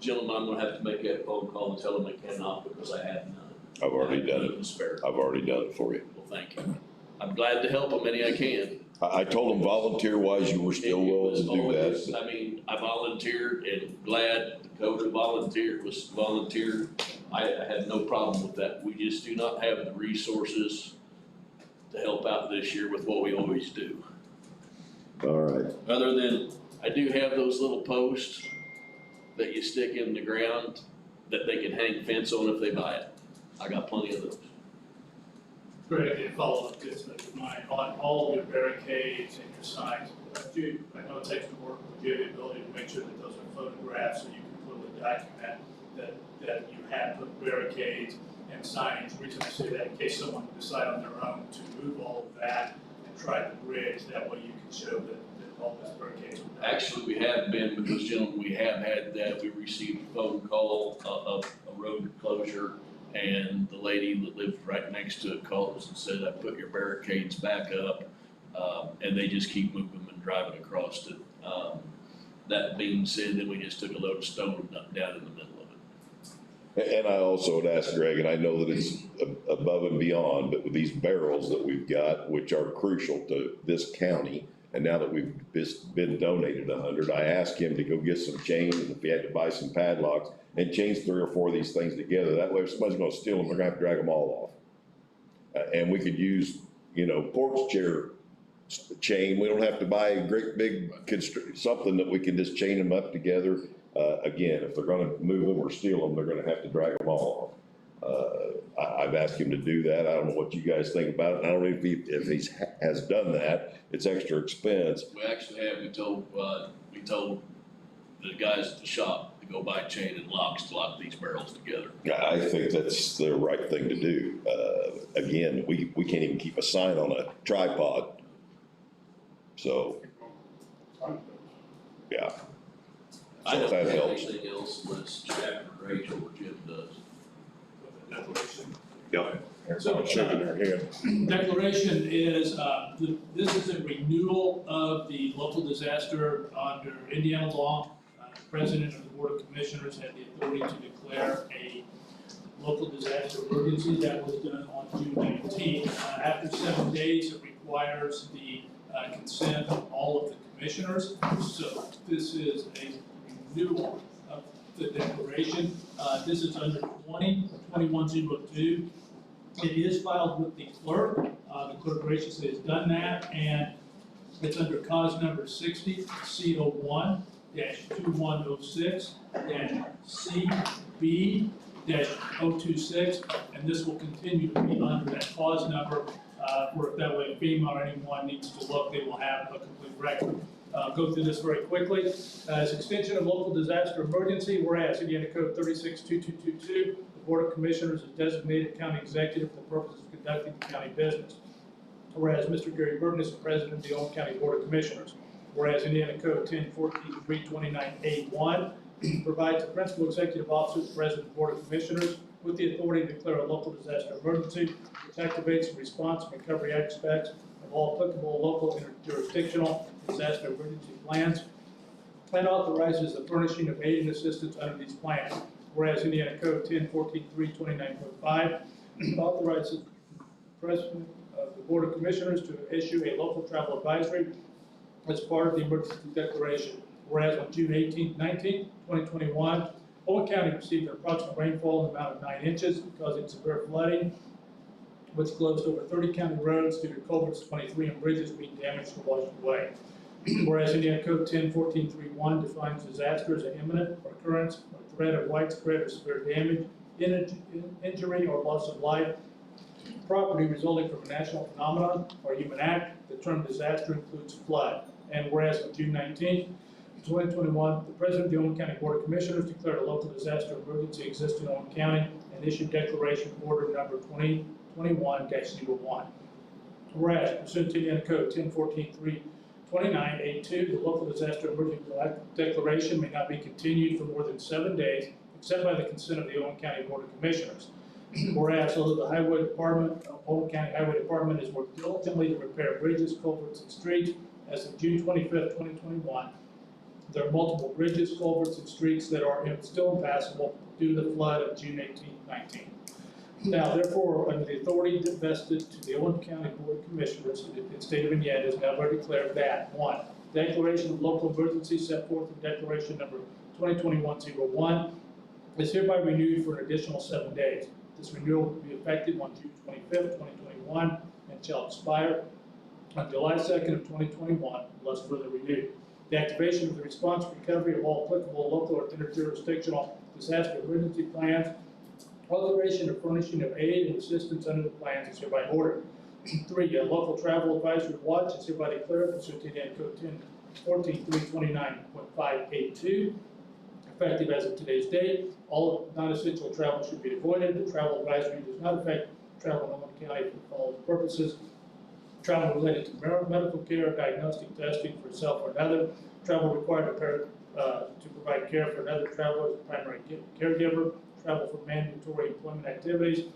Gentlemen, I'm gonna have to make that phone call and tell them I cannot because I have none. I've already done None it. to spare. I've already done it for you. Well, thank you. I'm glad to help them any I can. I told them volunteer-wise, you were still It willing was to do always- that. I mean, I volunteered and glad Dakota volunteered. I had no problem with that. We just do not have the resources to help out this year with what we always do. All right. Other than, I do have those little posts that you stick in the ground that they can hang fence on if they buy it. I got plenty of those. Greg did follow up this, but remind on all of your barricades and your signs. I know it takes some work, but you have the ability to make sure that those are photographed so you can clearly document that you have put barricades and signage. The reason I say that, in case someone decide on their own to move all of that and try the bridge, that way you can show that all those barricades are done. Actually, we have been, because gentlemen, we have had that, we received a phone call of a road closure, and the lady that lived right next to it called us and said, I put your barricades back up, and they just keep moving them and driving across it. That being said, then we just took a load of stone and dumped down in the middle of it. And I also would ask Greg, and I know that it's above and beyond, but with these barrels that we've got, which are crucial to this county, and now that we've been donated 100, I asked him to go get some chains, and if he had to buy some padlocks, and chains 3 or 4 of these things together. That way, if somebody's gonna steal them, they're gonna have to drag them all off. And we could use, porch chair chain. We don't have to buy a great big something that we can just chain them up together. Again, if they're gonna move them or steal them, they're gonna have to drag them all off. I've asked him to do that. I don't know what you guys think about it. I don't know if he has done that. It's extra expense. We actually have, we told the guys at the shop to go buy chain and locks to lock these barrels together. I think that's the right thing to do. Again, we can't even keep a sign on a tripod. So, yeah. I don't That have helps. anything else unless Jack or Rachel or Jim does. Declaration. Yep. Everybody's shaking their head. Declaration is, this is a renewal of the local disaster under Indiana law. The President of the Board of Commissioners had the authority to declare a local disaster emergency. That was done on June 19th. After 7 days, it requires the consent of all of the commissioners. So this is a renewal of the declaration. This is under 2102. It is filed with the clerk. The clerk graciously has done that, and it's under cause number 60, C01-2106-CB-026, and this will continue to be under that cause number, where that way FEMA or anyone needs to look, they will have a complete record. Go through this very quickly. As extension of local disaster emergency, whereas Indiana Code 362222, the Board of Commissioners has designated county executive for the purpose of conducting the county business. Whereas Mr. Gary Burton is the president of the Owen County Board of Commissioners. Whereas Indiana Code 1014-329A1 provides the principal executive officer, the president of the Board of Commissioners, with the authority to declare a local disaster emergency, which activates the response and recovery aspects of all applicable local and jurisdictional disaster emergency plans, and authorizes the furnishing of aid and assistance under these plans. Whereas Indiana Code 1014-329.5 authorizes the President of the Board of Commissioners to issue a local travel advisory as part of the emergency declaration. Whereas on June 19, 2021, Owen County received an approximate rainfall in the amount of 9 inches, causing severe flooding, which closed over 30 county roads due to culverts 23 and bridges being damaged or washed away. Whereas Indiana Code 1014-3.1 defines disaster as an imminent occurrence or threat of widespread or severe damage, injury, or loss of life, property resulting from a national phenomenon or human act. The term disaster includes flood. And whereas on June 19, 2021, the President of the Owen County Board of Commissioners declared a local disaster emergency existing in Owen County and issued declaration order number 2021-01. Whereas pursuant to Indiana Code 1014-329A2, the local disaster emergency declaration may not be continued for more than 7 days, except by the consent of the Owen County Board of Commissioners. Whereas although the Highway Department, Owen County Highway Department has worked diligently to repair bridges, culverts, and streets, as of June 25th, 2021, there are multiple bridges, culverts, and streets that are still impassable due to the flood of June 18, 19. Now, therefore, under the authority vested to the Owen County Board of Commissioners, the state of Indiana has now declared that 1. Declaration of local emergency set forth in Declaration number 2021-01 is hereby renewed for an additional 7 days. This renewal will be effective on June 25th, 2021, and shall expire on July 2nd of 2021, unless further renewed. The activation of the response and recovery of all applicable local or interjurisdictional disaster emergency plans Authorization of furnishing of aid and assistance under the plans is hereby ordered. 3, a local travel advisory watch is hereby declared pursuant to Indiana Code 10-14-329.582. Effective as of today's date, all non-essential travel should be avoided. The travel advisory does not affect travel in Owen County for the following purposes: travel related to medical care, diagnostic testing for self or another, travel required to provide care for another traveler as the primary caregiver, travel for mandatory employment activities,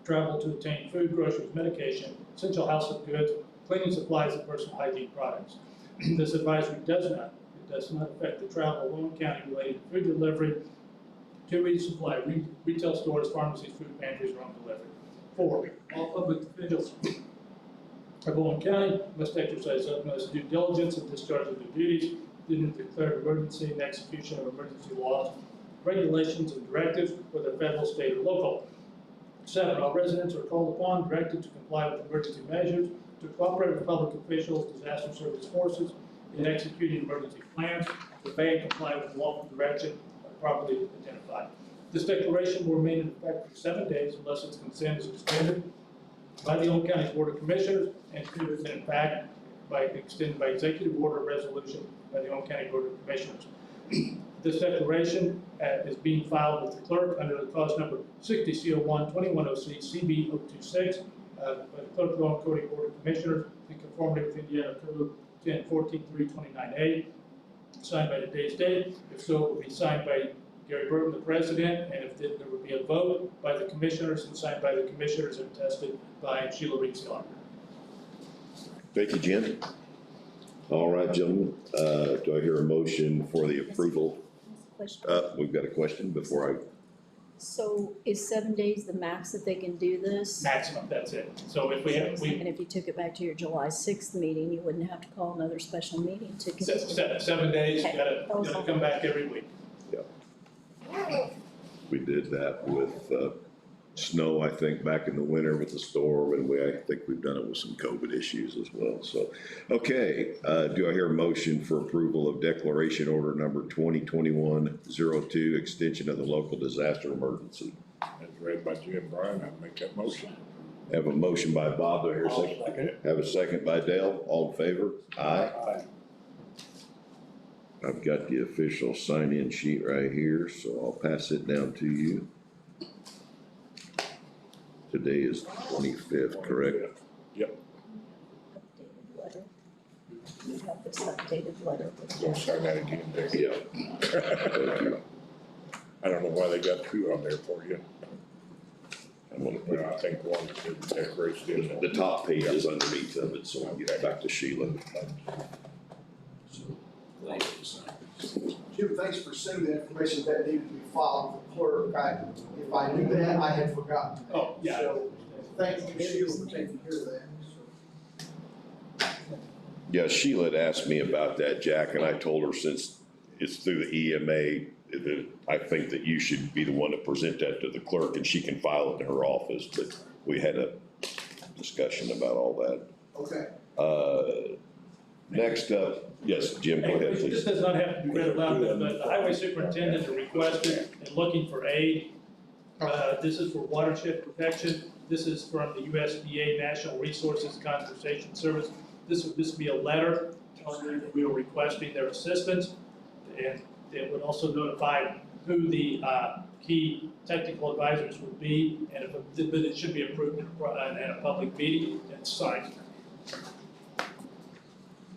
travel to obtain food, groceries, medication, essential household goods, cleaning supplies, and personal hygiene products. This advisory does not affect the travel of Owen County related to food delivery, to resupply, retail stores, pharmacies, food pantries, or home delivery. 4, all public officials of Owen County must exercise utmost due diligence in discharge of their duties during the declared emergency and execution of emergency laws, regulations, and directives, whether federal, state, or local. 7, all residents are called upon, directed to comply with emergency measures, to cooperate with public officials, disaster service forces in executing emergency plans, to obey and comply with lawful direction properly identified. This declaration will remain in effect for 7 days unless its consent is extended by the Owen County Board of Commissioners, and is in fact extended by executive order or resolution by the Owen County Board of Commissioners. This declaration is being filed with the clerk under the cause number 60 CO1 2106 CB 026 by the clerk of the Owen County Board of Commissioners in conformity with Indiana Code 10-14-329A, signed by today's date. If so, it will be signed by Gary Burton, the president, and if there would be a vote by the commissioners and signed by the commissioners and attested by Sheila Reed's auditor. Thank you, Jim. All right, gentlemen, do I hear a motion for the approval? Question. We've got a question before So is 7 days the max that they can do this? Maximum, that's it. So if we have, And if you took it back to your July 6th meeting, you wouldn't have to call another special meeting to continue? 7 days, you Okay. gotta come back every week. we did that with, snow, I think, back in the winter with the storm, and I think we've done it with some COVID issues as well, so. Okay, do I hear a motion for approval of declaration order number 2021-02, extension of the local disaster emergency? As read by Jim Bryan, I make that motion. Have a motion by Bob, do I hear a second? Have a second by Dale, all in favor? Aye. I've got the official sign-in sheet right here, so I'll pass it down to you. Today is the 25th, correct? Yep. Updated letter. You have this updated letter. Don't sign that again, Dick. Yeah. Thank you. I don't know why they got 2 on there for you. I'm gonna put Well, I think one is decoration. the top page is underneath of it, so we'll get back to Sheila. Jim, thanks for sending the information that needed to be filed with the clerk. If I knew that, I had forgotten. Oh, yeah. So, thank you, Sheila, for taking care of that. Yeah, Sheila had asked me about that, Jack, and I told her since it's through the EMA, that I think that you should be the one to present that to the clerk and she can file it in her office, but we had a discussion about all that. Okay. Next up, yes, Jim, go ahead, This please. does not have to be read aloud, but the highway superintendent requested and looking for aid. This is for watershed protection. This is from the USDA National Resources Conservation Service. This would be a letter telling them that we are requesting their assistance. And it would also notify who the key technical advisors would be, and but it should be approved in a public meeting and signed.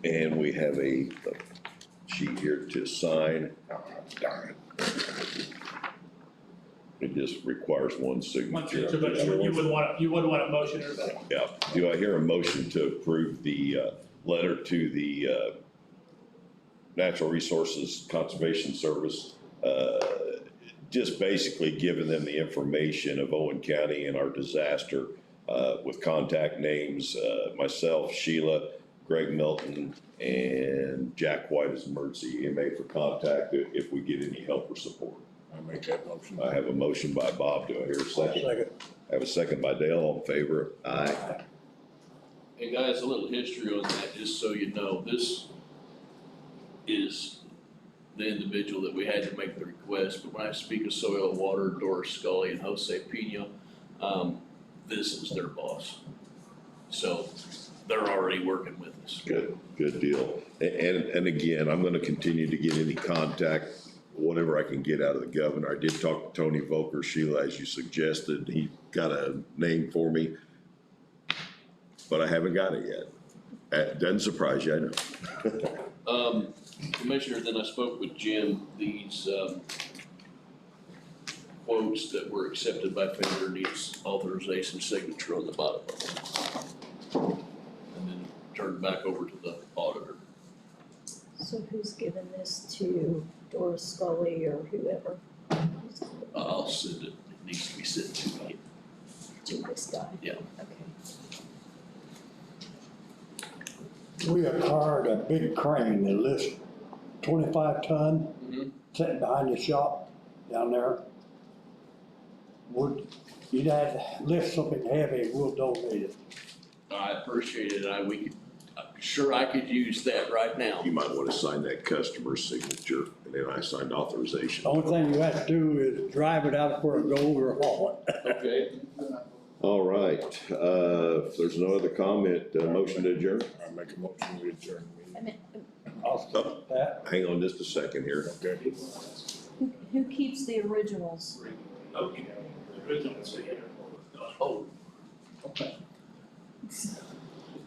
And we have a sheet here to sign. Darn it. It just requires one signature. But you wouldn't want a motion or that. Yeah, do I hear a motion to approve the letter to the Natural Resources Conservation Service? Just basically giving them the information of Owen County and our disaster with contact names, myself, Sheila, Greg Milton, and Jack White as emergency EMA for contact if we get any help or support. I make that motion. I have a motion by Bob, do I hear a second? Second. I have a second by Dale, all in favor? Aye. Hey guys, a little history on that, just so you know, this is the individual that we had to make the request, but when I speak of Soil and Water, Doris Scully and Jose Pena, this is their boss. So they're already working with us. Good deal. And again, I'm gonna continue to get any contact, whatever I can get out of the governor. I did talk to Tony Volker, Sheila, as you suggested. He got a name for me, but I haven't got it yet. That doesn't surprise you, I know. Commissioner, then I spoke with Jim, these, quotes that were accepted by Fender needs authorization signature on the bottom of them. And then turned back over to the auditor. So who's given this to Doris Scully or whoever? I'll send it, it needs to be sent to me. To this guy? Yeah. Okay. We acquired a big crane that lifts 25 ton, sitting behind the shop down there. You'd have to lift something heavy, we'll donate it. I appreciate it, I'm sure I could use that right now. You might wanna sign that customer's signature, and then I signed authorization. The only thing you have to do is drive it out where it goes or haul it. Okay. All right, if there's no other comment, motion to adjourn? I make a motion to adjourn the meeting. I'll stop that. Hang on just a second here. Okay. Who keeps the originals? Okay, the original, so here. Oh.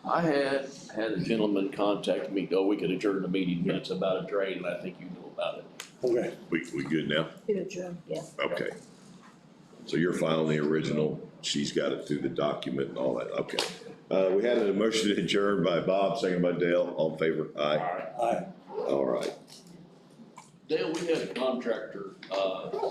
I had a gentleman contact me, we could adjourn the meeting minutes about a drain, and I think you know about it. Okay. We good now? Who adjourned? Yeah. Okay. So you're filing the original, she's got it through the document and all that, okay. We had a motion to adjourn by Bob, second by Dale, all in favor? Aye. Aye. Aye. All right. Dale, we had a contractor,